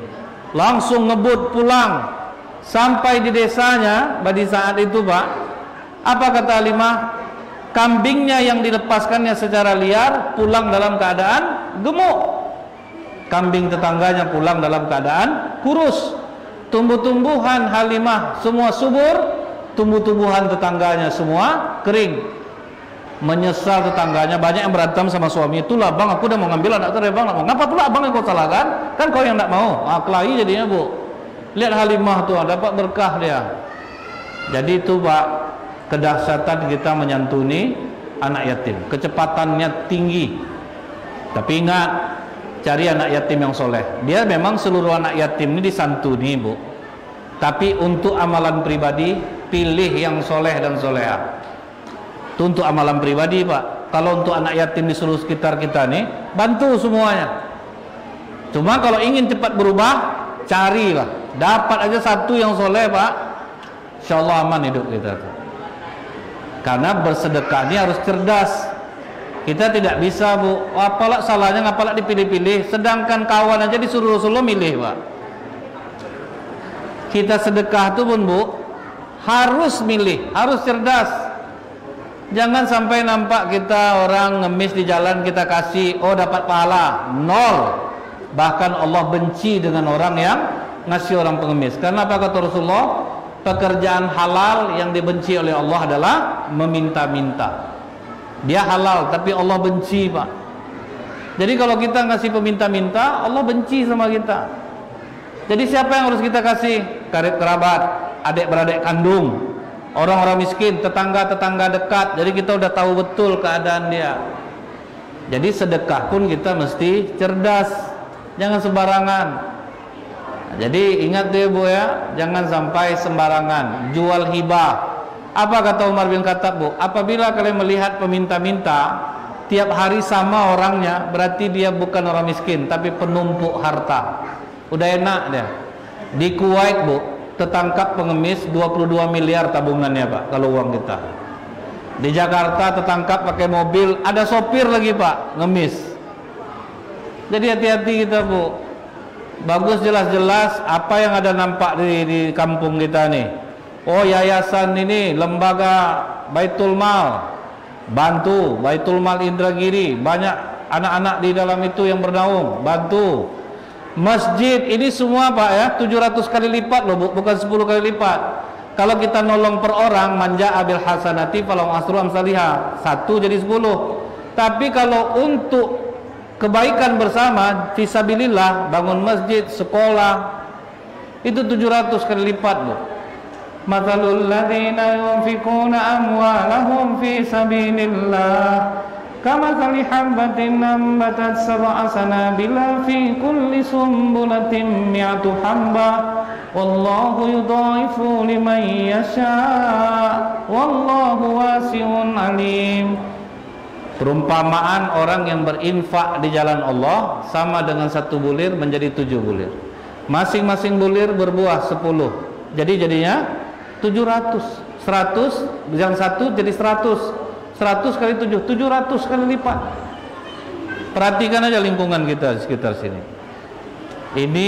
Langsung ngebut pulang. Sampai di desanya, pada saat itu, Pak, apa kata Halimah? Kambingnya yang dilepaskannya secara liar pulang dalam keadaan gemuk. Kambing tetangganya pulang dalam keadaan kurus. Tumbuh-tumbuhan Halimah semua subur, tumbuh-tumbuhan tetangganya semua kering. Menyesal tetangganya, banyak yang berantem sama suami. Itulah, Bang, aku udah mau ngambil anak tadi, Bang. Ngapa pula Abang yang kau salahkan? Kan kau yang tidak mau. Kelahi jadinya, Bu. Lihat Halimah tuh, dapat berkah dia. Jadi itu, Pak, kedahsyatan kita menyantuni anak yatim. Kecepatannya tinggi. Tapi ingat, cari anak yatim yang soleh. Dia memang seluruh anak yatim ini disantuni, Bu. Tapi untuk amalan pribadi, pilih yang soleh dan soleha. Itu untuk amalan pribadi, Pak. Kalau untuk anak yatim di seluruh sekitar kita nih, bantu semuanya. Cuma kalau ingin cepat berubah, carilah. Dapat aja satu yang soleh, Pak, insyaallah aman hidup kita. Karena bersedekah ini harus cerdas. Kita tidak bisa, Bu, apalah salahnya ngapalah dipilih-pilih, sedangkan kawan aja disuruh Rasulullah milih, Pak. Kita sedekah itu pun, Bu, harus milih, harus cerdas. Jangan sampai nampak kita orang ngemis di jalan kita kasih, oh dapat pahala, nol. Bahkan Allah benci dengan orang yang ngasih orang pengemis. Karena apa kata Rasulullah? Pekerjaan halal yang dibenci oleh Allah adalah meminta-minta. Dia halal tapi Allah benci, Pak. Jadi kalau kita ngasih peminta-minta, Allah benci sama kita. Jadi siapa yang harus kita kasih? Karib kerabat, adik-beradik kandung, orang-orang miskin, tetangga-tetangga dekat. Jadi kita udah tahu betul keadaan dia. Jadi sedekah pun kita mesti cerdas, jangan sembarangan. Jadi ingat deh, Bu, ya, jangan sampai sembarangan jual hibah. Apa kata Umar bin Khattab, Bu? Apabila kalian melihat peminta-minta tiap hari sama orangnya, berarti dia bukan orang miskin tapi penumpuk harta. Udah enak dia. Di Kuwait, Bu, tertangkap pengemis 22 miliar tabungannya, Pak, kalau uang kita. Di Jakarta tertangkap pakai mobil, ada sopir lagi, Pak, ngemis. Jadi hati-hati kita, Bu. Bagus jelas-jelas apa yang ada nampak di kampung kita nih. Oh, yayasan ini, lembaga Baitul Mal, bantu. Baitul Mal Indragiri, banyak anak-anak di dalam itu yang bernaung, bantu. Masjid ini semua, Pak, ya, 700 kali lipat loh, bukan 10 kali lipat. Kalau kita nolong per orang, manja abil hasanati falau asru amsalihah, 1 jadi 10. Tapi kalau untuk kebaikan bersama, fisabilillah, bangun masjid, sekolah, itu 700 kali lipat loh. Mathalul ladzina yunfikuna amwalahum fi sabilillah kamathali habbatin ambatat sab'a sanabila fi kulli sumbulatin mi'atu habba wallahu yudha'ifu liman yasha wallahu wasi'un alim. Perumpamaan orang yang berinfak di jalan Allah sama dengan 1 bulir menjadi 7 bulir. Masing-masing bulir berbuah 10. Jadi jadinya 700, 100 yang 1 jadi 100, 100 kali 7, 700 kali lipat. Perhatikan aja lingkungan kita di sekitar sini. Ini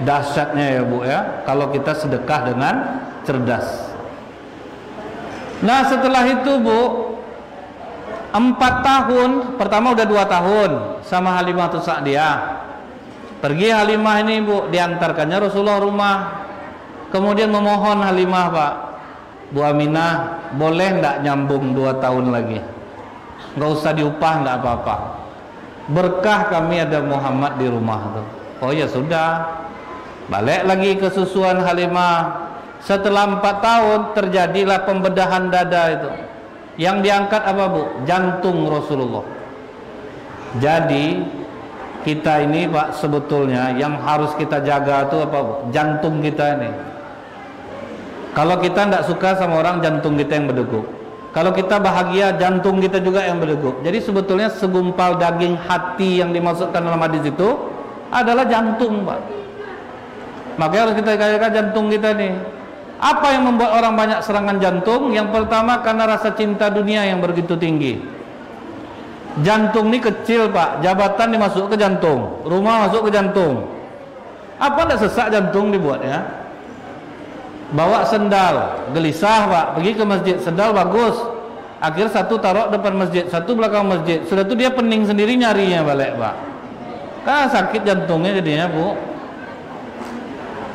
dahsyatnya, ya, Bu, ya, kalau kita sedekah dengan cerdas. Nah, setelah itu, Bu, 4 tahun, pertama udah 2 tahun sama Halimah Sa'diyah. Pergi Halimah ini, Bu, diantarkannya Rasulullah rumah. Kemudian memohon Halimah, Pak, Bu Aminah, boleh enggak nyambung 2 tahun lagi? Enggak usah diupah, enggak apa-apa. Berkah kami ada Muhammad di rumah tuh. Oh ya sudah. Balik lagi ke susuan Halimah. Setelah 4 tahun terjadilah pembedahan dada itu. Yang diangkat apa, Bu? Jantung Rasulullah. Jadi kita ini, Pak, sebetulnya yang harus kita jaga itu apa, Bu? Jantung kita ini. Kalau kita tidak suka sama orang, jantung kita yang berdegup. Kalau kita bahagia, jantung kita juga yang berdegup. Jadi sebetulnya segumpal daging hati yang dimasukkan dalam hadis itu adalah jantung, Pak. Makanya harus kita jaga jantung kita nih. Apa yang membuat orang banyak serangan jantung? Yang pertama karena rasa cinta dunia yang begitu tinggi. Jantung ini kecil, Pak. Jabatan dimasuk ke jantung, rumah masuk ke jantung. Apa tidak sesak jantung dibuatnya? Bawa sendal, gelisah, Pak, pergi ke masjid, sendal bagus. Akhir 1 taruh depan masjid, 1 belakang masjid. Sudah itu dia pening sendiri nyarinya balik, Pak. Kan sakit jantungnya jadinya, Bu.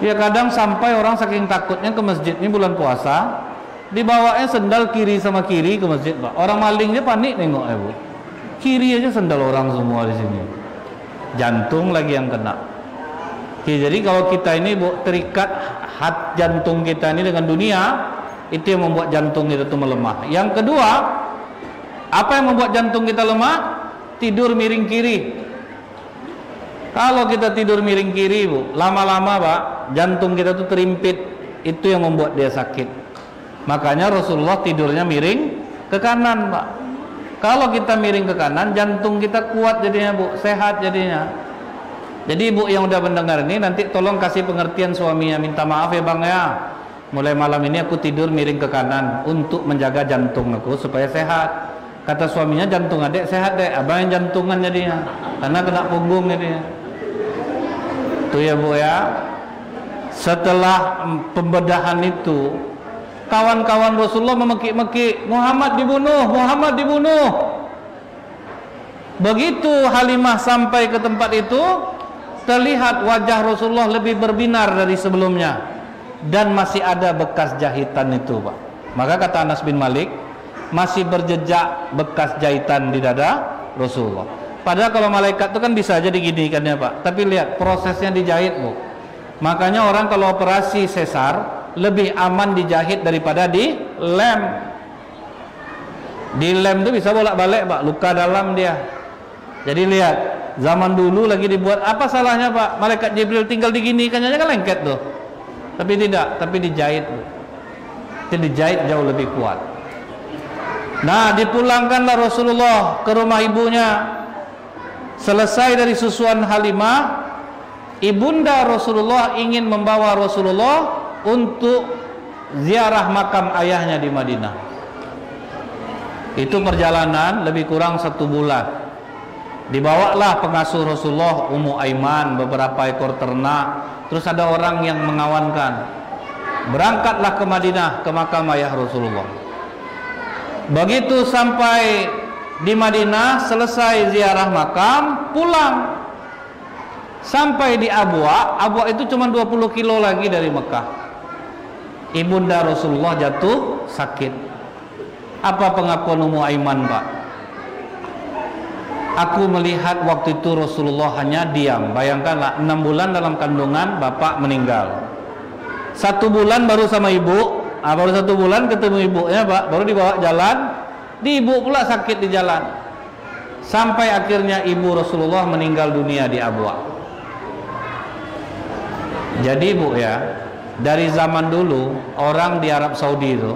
Ya kadang sampai orang saking takutnya ke masjid ini bulan puasa, dibawanya sendal kiri sama kiri ke masjid, Pak. Orang malingnya panik nengoknya, Bu. Kiri aja sendal orang semua di sini. Jantung lagi yang kena. Oke, jadi kalau kita ini, Bu, terikat jantung kita ini dengan dunia, itu yang membuat jantung kita itu melemah. Yang kedua, apa yang membuat jantung kita lemah? Tidur miring kiri. Kalau kita tidur miring kiri, Bu, lama-lama, Pak, jantung kita itu terimpit. Itu yang membuat dia sakit. Makanya Rasulullah tidurnya miring ke kanan, Pak. Kalau kita miring ke kanan, jantung kita kuat jadinya, Bu, sehat jadinya. Jadi ibu yang udah mendengar ini nanti tolong kasih pengertian suaminya, minta maaf ya Bang ya. mulai malam ini aku tidur miring ke kanan untuk menjaga jantung aku supaya sehat. Kata suaminya, jantung adek sehat dek, abang yang jantungan jadinya, karena kena punggung jadinya. Itu ya Bu ya. Setelah pembedahan itu, kawan-kawan Rasulullah memekik-mekik, Muhammad dibunuh, Muhammad dibunuh. Begitu Halimah sampai ke tempat itu, terlihat wajah Rasulullah lebih berbinar dari sebelumnya, dan masih ada bekas jahitan itu, Pak. Maka kata Anas bin Malik, masih berjejak bekas jahitan di dada Rasulullah. Padahal kalau malaikat itu kan bisa aja diginikan ya Pak, tapi lihat prosesnya dijahit Bu. Makanya orang kalau operasi sesar lebih aman dijahit daripada di lem. Di lem itu bisa bolak-balik Pak, luka dalam dia. Jadi lihat, zaman dulu lagi dibuat, apa salahnya Pak? Malaikat Jibril tinggal diginikan aja kan lengket tuh. Tapi tidak, tapi dijahit Bu. Itu dijahit jauh lebih kuat. Nah, dipulangkanlah Rasulullah ke rumah ibunya. Selesai dari susuan Halimah, ibunda Rasulullah ingin membawa Rasulullah untuk ziarah makam ayahnya di Madinah. Itu perjalanan lebih kurang 1 bulan. Dibawalah pengasuh Rasulullah, Ummu Aiman, beberapa ekor ternak. Terus ada orang yang mengawankan. Berangkatlah ke Madinah, ke makam ayah Rasulullah. Begitu sampai di Madinah, selesai ziarah makam, pulang. Sampai di Abwa. Abwa itu cuma 20 kilo lagi dari Mekah. Ibunda Rasulullah jatuh sakit. Apa pengakuan Ummu Aiman Pak? Aku melihat waktu itu Rasulullah hanya diam. Bayangkanlah, 6 bulan dalam kandungan, bapak meninggal. 1 bulan baru sama ibu. Baru 1 bulan ketemu ibunya Pak, baru dibawa jalan. Di ibu pula sakit di jalan. Sampai akhirnya ibu Rasulullah meninggal dunia di Abwa. Jadi Bu ya, dari zaman dulu orang di Arab Saudi itu,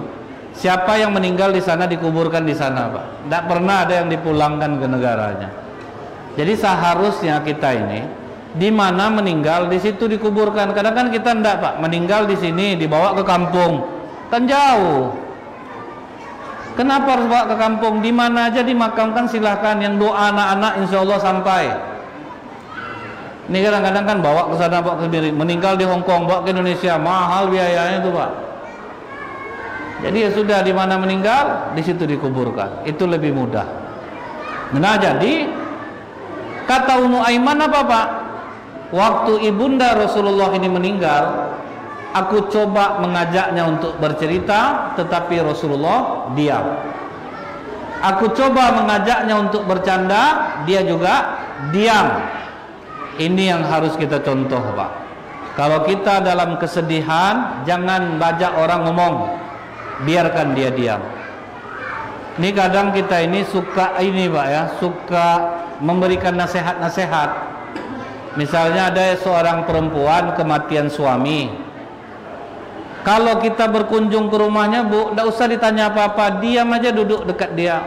siapa yang meninggal di sana dikuburkan di sana Pak. Tidak pernah ada yang dipulangkan ke negaranya. Jadi seharusnya kita ini di mana meninggal di situ dikuburkan. Kadang kan kita tidak Pak, meninggal di sini dibawa ke kampung, kan jauh. Kenapa harus bawa ke kampung? Di mana aja dimakamkan silahkan. Yang doa anak-anak insya Allah sampai. Ini kadang-kadang kan bawa ke sana, bawa ke sini. Meninggal di Hong Kong, bawa ke Indonesia, mahal biayanya itu Pak. Jadi ya sudah, di mana meninggal di situ dikuburkan. Itu lebih mudah. Nah jadi kata Ummu Aiman apa Pak? Waktu ibunda Rasulullah ini meninggal, aku coba mengajaknya untuk bercerita, tetapi Rasulullah diam. Aku coba mengajaknya untuk bercanda, dia juga diam. Ini yang harus kita contoh Pak. Kalau kita dalam kesedihan, jangan bajak orang ngomong, biarkan dia diam. Ini kadang kita ini suka ini Pak ya, suka memberikan nasihat-nasihat. Misalnya ada seorang perempuan kematian suami. Kalau kita berkunjung ke rumahnya Bu, tidak usah ditanya apa-apa, diam aja, duduk dekat dia.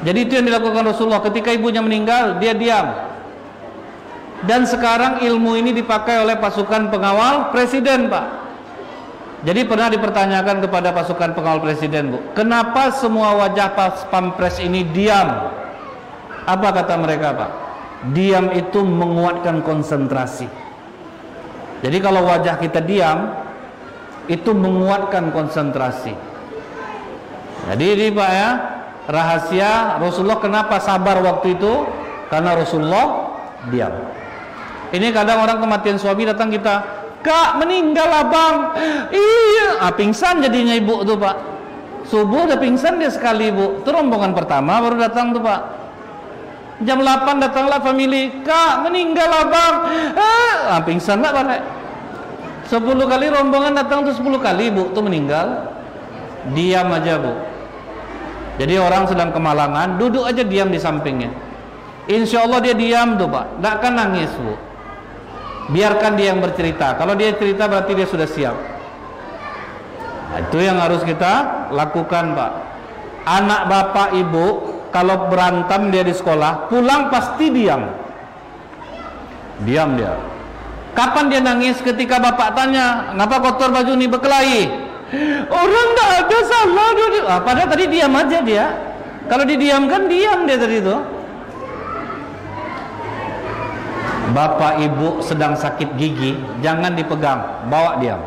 Jadi itu yang dilakukan Rasulullah. Ketika ibunya meninggal, dia diam. Dan sekarang ilmu ini dipakai oleh pasukan pengawal presiden Pak. Jadi pernah dipertanyakan kepada pasukan pengawal presiden Bu, kenapa semua wajah pas pampres ini diam? Apa kata mereka Pak? Diam itu menguatkan konsentrasi. Jadi kalau wajah kita diam, itu menguatkan konsentrasi. Jadi ini Pak ya, rahasia Rasulullah kenapa sabar waktu itu, karena Rasulullah diam. Ini kadang orang kematian suami datang kita, Kak meninggal abang. Iya, pingsan jadinya ibu tuh Pak. Subuh udah pingsan dia sekali Bu. Itu rombongan pertama baru datang tuh Pak. Jam 8 datanglah family, Kak meninggal abang. Pingsan lah balik. 10 kali rombongan datang tuh 10 kali Bu tuh meninggal. Diam aja Bu. Jadi orang sedang kemalangan, duduk aja diam di sampingnya. Insya Allah dia diam tuh Pak, tidak akan nangis Bu. Biarkan dia yang bercerita. Kalau dia cerita berarti dia sudah siap. Nah, itu yang harus kita lakukan Pak. Anak bapak ibu kalau berantem dia di sekolah, pulang pasti diam. Diam dia. Kapan dia nangis? Ketika bapak tanya, "Ngapa kotor baju ini berkelahi?" Orang nggak ada salah. Padahal tadi diam aja dia. Kalau didiamkan, diam dia tadi itu. Bapak ibu sedang sakit gigi, jangan dipegang, bawa diam.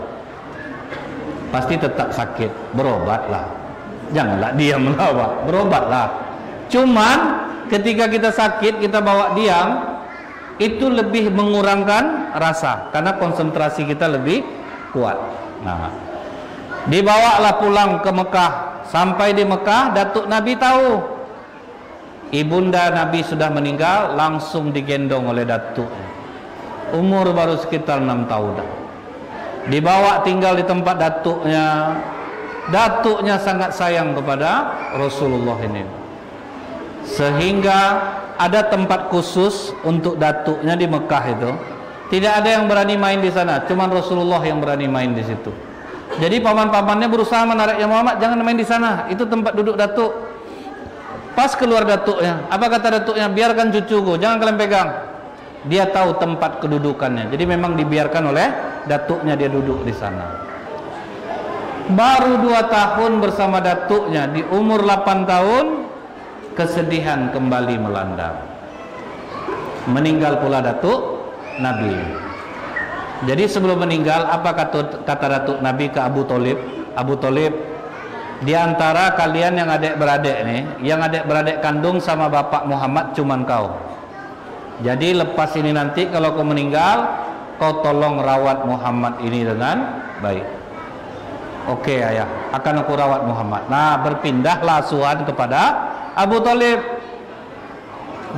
Pasti tetap sakit, berobatlah. Janganlah diam lah, Pak. Berobatlah. Cuman ketika kita sakit, kita bawa diam, itu lebih mengurangkan rasa, karena konsentrasi kita lebih kuat. Nah, dibawalah pulang ke Mekah. Sampai di Mekah, datuk Nabi tahu ibunda Nabi sudah meninggal, langsung digendong oleh datuk. Umur baru sekitar 6 tahun. Dibawa tinggal di tempat datuknya. Datuknya sangat sayang kepada Rasulullah ini, sehingga ada tempat khusus untuk datuknya di Mekah itu. Tidak ada yang berani main di sana, cuma Rasulullah yang berani main di situ. Jadi paman-pamannya berusaha menarik ya Muhammad, jangan main di sana, itu tempat duduk datuk. Pas keluar datuknya, apa kata datuknya? Biarkan cucuku, jangan kalian pegang. Dia tahu tempat kedudukannya, jadi memang dibiarkan oleh datuknya, dia duduk di sana. Baru 2 tahun bersama datuknya, di umur 8 tahun kesedihan kembali melanda. Meninggal pula datuk Nabi. Jadi sebelum meninggal, apa kata datuk Nabi ke Abu Thalib? Abu Thalib, di antara kalian yang adik-beradik nih, yang adik-beradik kandung sama bapak Muhammad cuman kau. Jadi lepas ini nanti kalau kau meninggal, kau tolong rawat Muhammad ini dengan baik. Oke ayah, akan aku rawat Muhammad. Nah, berpindahlah asuhan kepada Abu Thalib.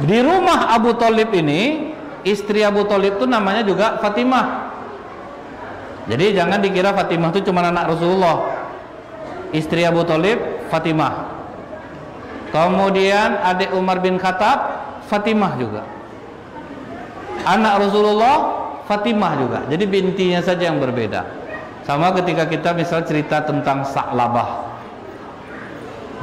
Di rumah Abu Thalib ini, istri Abu Thalib itu namanya juga Fatimah. Jadi jangan dikira Fatimah itu cuma anak Rasulullah. Istri Abu Thalib Fatimah. Kemudian adik Umar bin Khattab Fatimah juga. Anak Rasulullah Fatimah juga. Jadi bintinya saja yang berbeda. Sama ketika kita misal cerita tentang Sa'labah.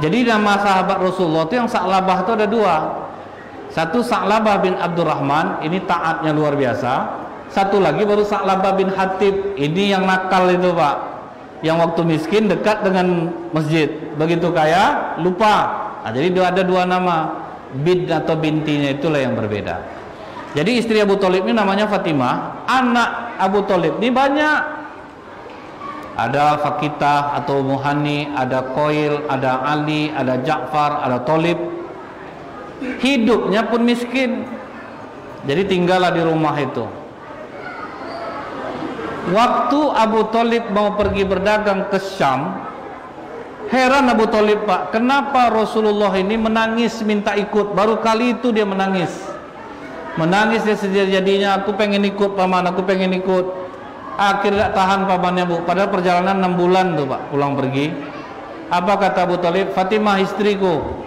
Jadi nama sahabat Rasulullah itu yang Sa'labah itu ada 2. Satu Sa'labah bin Abdurrahman, ini taatnya luar biasa. Satu lagi baru Sa'labah bin Hatib, ini yang nakal itu Pak, yang waktu miskin dekat dengan masjid, begitu kaya lupa. Nah, jadi ada 2 nama, bin atau bintinya itulah yang berbeda. Jadi istri Abu Thalib ini namanya Fatimah. Anak Abu Thalib ini banyak. Ada Fakitah atau Muhani, ada Qail, ada Ali, ada Ja'far, ada Thalib. Hidupnya pun miskin. Jadi tinggallah di rumah itu. Waktu Abu Thalib mau pergi berdagang ke Syam, heran Abu Thalib Pak, kenapa Rasulullah ini menangis minta ikut. Baru kali itu dia menangis. Menangis dia sejadinya, aku pengen ikut paman, aku pengen ikut. Akhirnya tak tahan pamannya Bu. Padahal perjalanan 6 bulan tuh Pak, pulang pergi. Apa kata Abu Thalib? Fatimah istriku,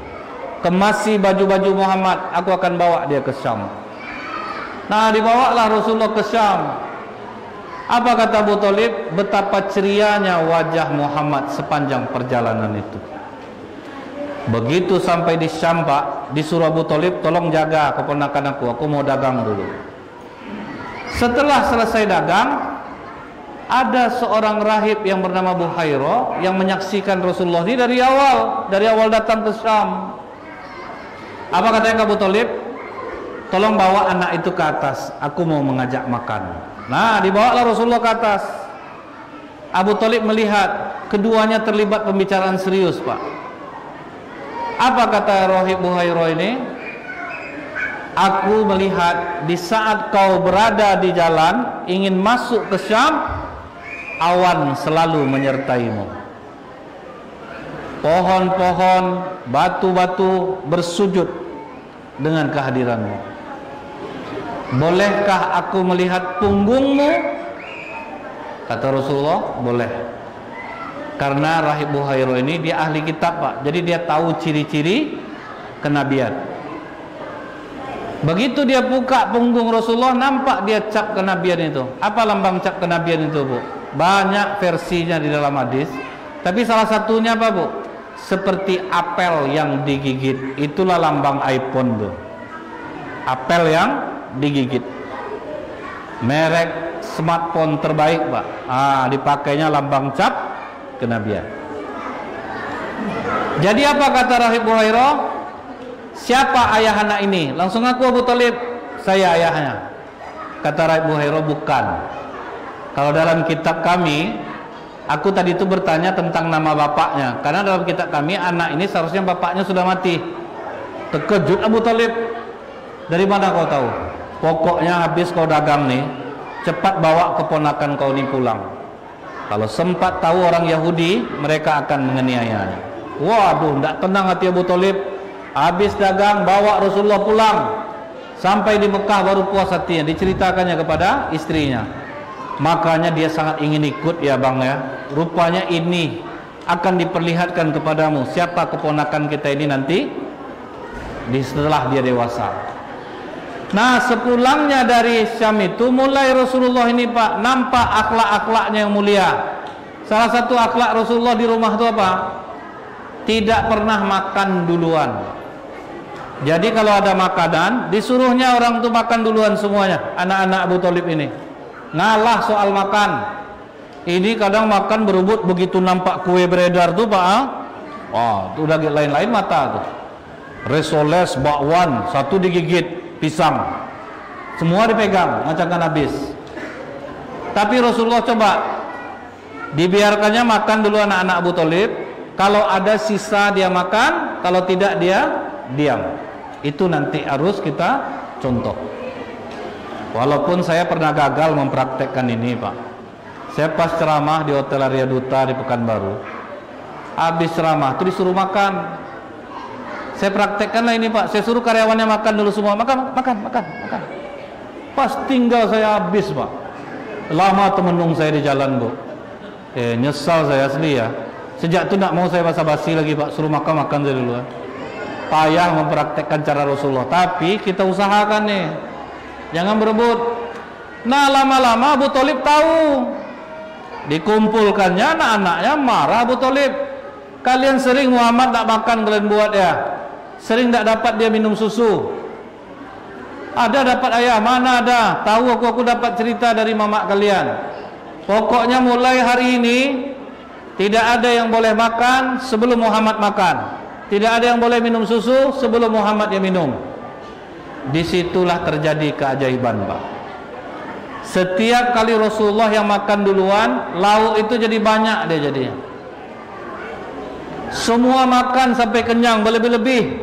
kemasi baju-baju Muhammad, aku akan bawa dia ke Syam. Nah, dibawalah Rasulullah ke Syam. Apa kata Abu Thalib? Betapa cerianya wajah Muhammad sepanjang perjalanan itu. Begitu sampai di Syam Pak, disuruh Abu Thalib, tolong jaga keponakan aku mau dagang dulu. Setelah selesai dagang, ada seorang rahib yang bernama Buhairah yang menyaksikan Rasulullah ini dari awal datang ke Syam. Apa katanya ke Abu Thalib? Tolong bawa anak itu ke atas, aku mau mengajak makan. Nah, dibawalah Rasulullah ke atas. Abu Thalib melihat keduanya terlibat pembicaraan serius Pak. Apa kata Rahib Buhairah ini? Aku melihat di saat kau berada di jalan ingin masuk ke Syam, awan selalu menyertaimu. Pohon-pohon, batu-batu bersujud dengan kehadiranmu. Bolehkah aku melihat punggungmu? Kata Rasulullah, boleh. Karena Rahib Buhairah ini dia ahli kitab Pak, jadi dia tahu ciri-ciri kenabian. Begitu dia buka punggung Rasulullah, nampak dia cap kenabian itu. Apa lambang cap kenabian itu Bu? Banyak versinya di dalam hadis, tapi salah satunya apa Bu? Seperti apel yang digigit. Itulah lambang iPhone tuh, apel yang digigit. merek smartphone terbaik, Pak. Dipakainya lambang cap kenabian. Jadi apa kata Rahib Hurairah? Siapa ayah anak ini? Langsung aku Abu Thalib, saya ayahnya. Kata Rahib Hurairah, bukan. Kalau dalam kitab kami, aku tadi itu bertanya tentang nama bapaknya, karena dalam kitab kami anak ini seharusnya bapaknya sudah mati. Terkejut Abu Thalib. Dari mana kau tahu? Pokoknya habis kau dagang nih, cepat bawa keponakan kau ini pulang. Kalau sempat tahu orang Yahudi, mereka akan menganiayanya. Waduh, tidak tenang hati Abu Thalib. Habis dagang, bawa Rasulullah pulang. Sampai di Mekah baru puas hatinya, diceritakannya kepada istrinya. Makanya dia sangat ingin ikut, ya bang ya. Rupanya ini akan diperlihatkan kepadamu siapa keponakan kita ini nanti setelah dia dewasa. Nah, sepulangnya dari Syam itu mulai Rasulullah ini, Pak, nampak akhlak-akhlaknya yang mulia. Salah satu akhlak Rasulullah di rumah itu apa? Tidak pernah makan duluan. Jadi kalau ada makanan, disuruhnya orang itu makan duluan semuanya. Anak-anak Abu Thalib ini ngalah soal makan. Ini kadang makan berebut, begitu nampak kue beredar tuh, Pak. Wah, itu udah lain-lain mata tuh. Resoles, bakwan, satu digigit, pisang. Semua dipegang, macakan habis. Tapi Rasulullah coba dibiarkannya makan dulu anak-anak Abu Thalib. Kalau ada sisa dia makan, kalau tidak dia diam. Itu nanti harus kita contoh. Walaupun saya pernah gagal mempraktekkan ini, Pak. Saya pas ceramah di Hotel Arya Duta di Pekanbaru. Habis ceramah itu disuruh makan. Saya praktekkanlah ini, Pak. Saya suruh karyawannya makan dulu semua. Makan. Pas tinggal saya habis, Pak. Lama temenung saya di jalan, Bu. Nyesal saya asli ya. Sejak itu tidak mau saya basa-basi lagi, Pak. Suruh makan saya dulu. Payah mempraktekkan cara Rasulullah. Tapi kita usahakan nih. Jangan berebut. Nah, lama-lama Abu Thalib tahu. Dikumpulkannya anak-anaknya, marah Abu Thalib. Kalian sering Muhammad tak makan, kalian buat ya. Sering tak dapat dia minum susu. Ada dapat ayah, mana ada? Tahu aku dapat cerita dari mamak kalian. Pokoknya mulai hari ini tidak ada yang boleh makan sebelum Muhammad makan. Tidak ada yang boleh minum susu sebelum Muhammad yang minum. Disitulah terjadi keajaiban, Pak. Setiap kali Rasulullah yang makan duluan, lauk itu jadi banyak dia jadinya. Semua makan sampai kenyang, berlebih-lebih.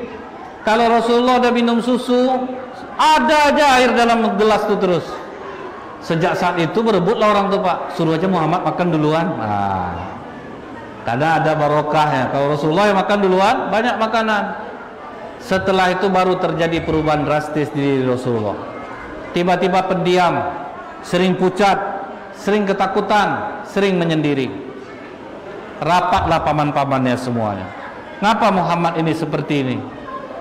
Kalau Rasulullah udah minum susu, ada aja air dalam gelas itu terus. Sejak saat itu berebutlah orang tuh, Pak. Suruh aja Muhammad makan duluan. Karena ada barokahnya. Kalau Rasulullah yang makan duluan, banyak makanan. Setelah itu baru terjadi perubahan drastis di diri Rasulullah. Tiba-tiba pendiam, sering pucat, sering ketakutan, sering menyendiri. Rapatlah paman-pamannya semuanya. Ngapa Muhammad ini seperti ini?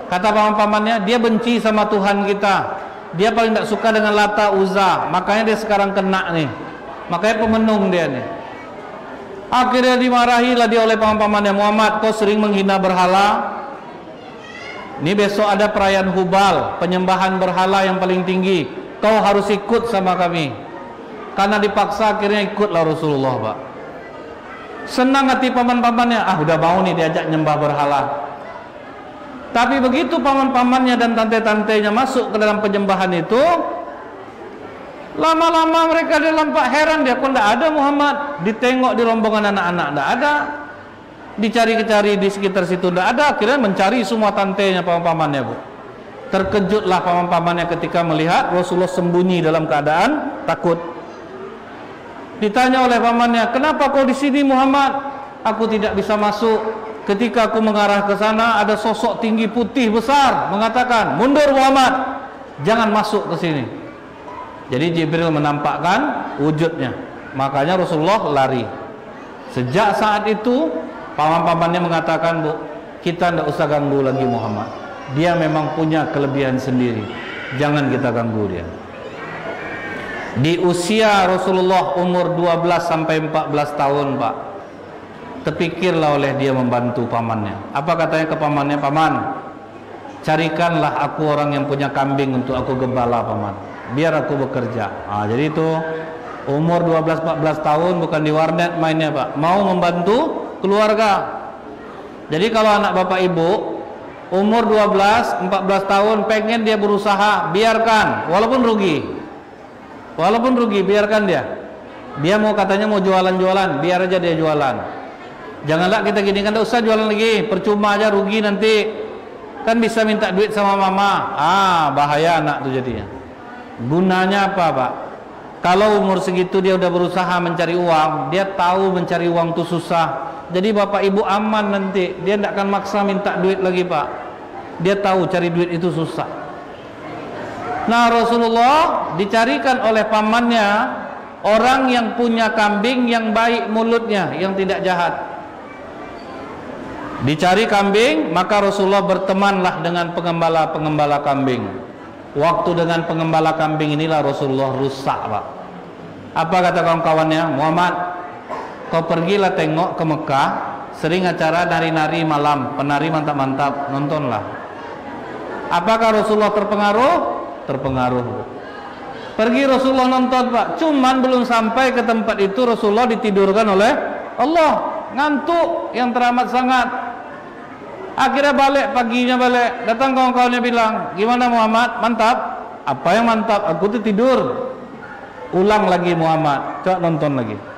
Kata paman-pamannya, dia benci sama Tuhan kita. Dia paling tak suka dengan Lata Uzza. Makanya dia sekarang kena nih. Makanya pemenung dia nih. Akhirnya dimarahilah dia oleh paman-pamannya. Muhammad, kau sering menghina berhala. Ini besok ada perayaan Hubal, penyembahan berhala yang paling tinggi. Kau harus ikut sama kami. Karena dipaksa akhirnya ikutlah Rasulullah, Pak. Senang hati paman-pamannya. Udah mau nih diajak nyembah berhala. Tapi begitu paman-pamannya dan tante-tantenya masuk ke dalam penyembahan itu, lama-lama mereka nampak heran, dia kok tidak ada Muhammad. Ditengok di rombongan anak-anak, tidak ada. Dicari-cari di sekitar situ, tidak ada. Akhirnya mencari semua tantenya, paman-pamannya, Bu. Terkejutlah paman-pamannya ketika melihat Rasulullah sembunyi dalam keadaan takut. Ditanya oleh pamannya, kenapa kau di sini Muhammad? Aku tidak bisa masuk. Ketika aku mengarah ke sana, ada sosok tinggi putih besar mengatakan, mundur Muhammad, jangan masuk ke sini. Jadi Jibril menampakkan wujudnya. Makanya Rasulullah lari. Sejak saat itu paman-pamannya mengatakan, Bu, kita tidak usah ganggu lagi Muhammad. Dia memang punya kelebihan sendiri. Jangan kita ganggu dia. Di usia Rasulullah umur 12 sampai 14 tahun, Pak, terpikirlah oleh dia membantu pamannya. Apa katanya ke pamannya? Paman, carikanlah aku orang yang punya kambing untuk aku gembala, paman. biar aku bekerja. Jadi itu umur 12-14 tahun bukan di warnet mainnya Pak, mau membantu keluarga. Jadi kalau anak bapak ibu umur 12-14 tahun pengen dia berusaha, biarkan, walaupun rugi biarkan dia. Dia mau katanya mau jualan-jualan, biar aja dia jualan. Janganlah kita gini kan, tidak usah jualan lagi, percuma aja, rugi nanti. Kan bisa minta duit sama mama. Bahaya anak tuh jadinya. Gunanya apa Pak? Kalau umur segitu dia udah berusaha mencari uang, dia tahu mencari uang itu susah. Jadi bapak ibu aman nanti, dia tidak akan maksa minta duit lagi Pak. Dia tahu cari duit itu susah. Nah Rasulullah dicarikan oleh pamannya orang yang punya kambing yang baik mulutnya, yang tidak jahat. Dicari kambing, maka Rasulullah bertemanlah dengan pengembala-pengembala kambing. Waktu dengan pengembala kambing inilah Rasulullah rusak Pak. Apa kata kawan-kawannya? Muhammad, kau pergilah tengok ke Mekah, sering acara nari-nari malam, penari mantap-mantap, nontonlah. Apakah Rasulullah terpengaruh? Terpengaruh. Pergi Rasulullah nonton Pak, cuman belum sampai ke tempat itu Rasulullah ditidurkan oleh Allah, ngantuk yang teramat sangat. Akhirnya paginya balik, datang kawan-kawannya bilang, gimana Muhammad, mantap? Apa yang mantap? Aku tuh tidur. Ulang lagi Muhammad, coba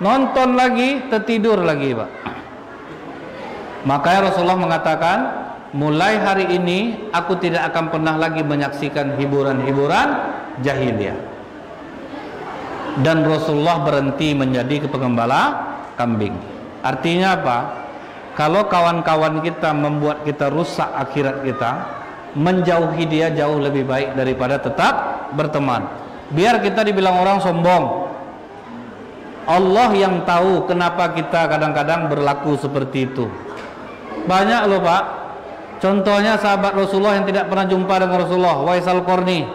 nonton lagi, tertidur lagi Pak. Makanya Rasulullah mengatakan, mulai hari ini aku tidak akan pernah lagi menyaksikan hiburan-hiburan jahiliyah. Dan Rasulullah berhenti menjadi pengembala kambing. Artinya apa? Kalau kawan-kawan kita membuat kita rusak akhirat kita, menjauhi dia jauh lebih baik daripada tetap berteman. Biar kita dibilang orang sombong. Allah yang tahu kenapa kita kadang-kadang berlaku seperti itu. Banyak loh Pak. Contohnya sahabat Rasulullah yang tidak pernah jumpa dengan Rasulullah, Wais Al-Qarni.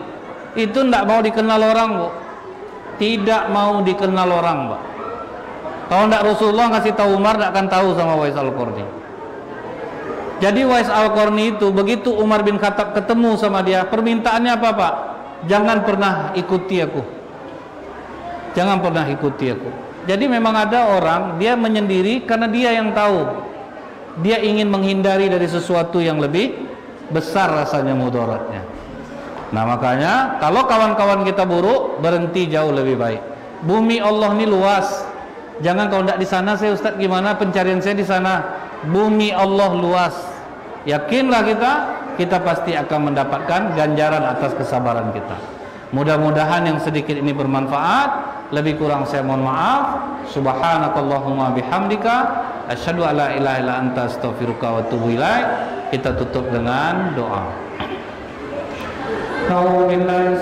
Itu tidak mau dikenal orang Bu. Tidak mau dikenal orang Pak. Kalau tidak Rasulullah ngasih tahu Umar, tidak akan tahu sama Wais Al-Qarni. Jadi Wais Al-Qarni itu begitu Umar bin Khattab ketemu sama dia, permintaannya apa Pak? Jangan pernah ikuti aku. Jangan pernah ikuti aku. Jadi memang ada orang dia menyendiri karena dia yang tahu. Dia ingin menghindari dari sesuatu yang lebih besar rasanya mudaratnya. Nah makanya kalau kawan-kawan kita buruk, berhenti jauh lebih baik. Bumi Allah ini luas. Jangan kalau tidak di sana saya Ustaz gimana pencarian saya di sana. Bumi Allah luas. Yakinlah kita pasti akan mendapatkan ganjaran atas kesabaran kita. Mudah-mudahan yang sedikit ini bermanfaat. Lebih kurang saya mohon maaf. Subhanakallahumma bihamdika asyhadu alla ilaha illa anta astaghfiruka wa atubu ilaik. Kita tutup dengan doa. A'udzu billahi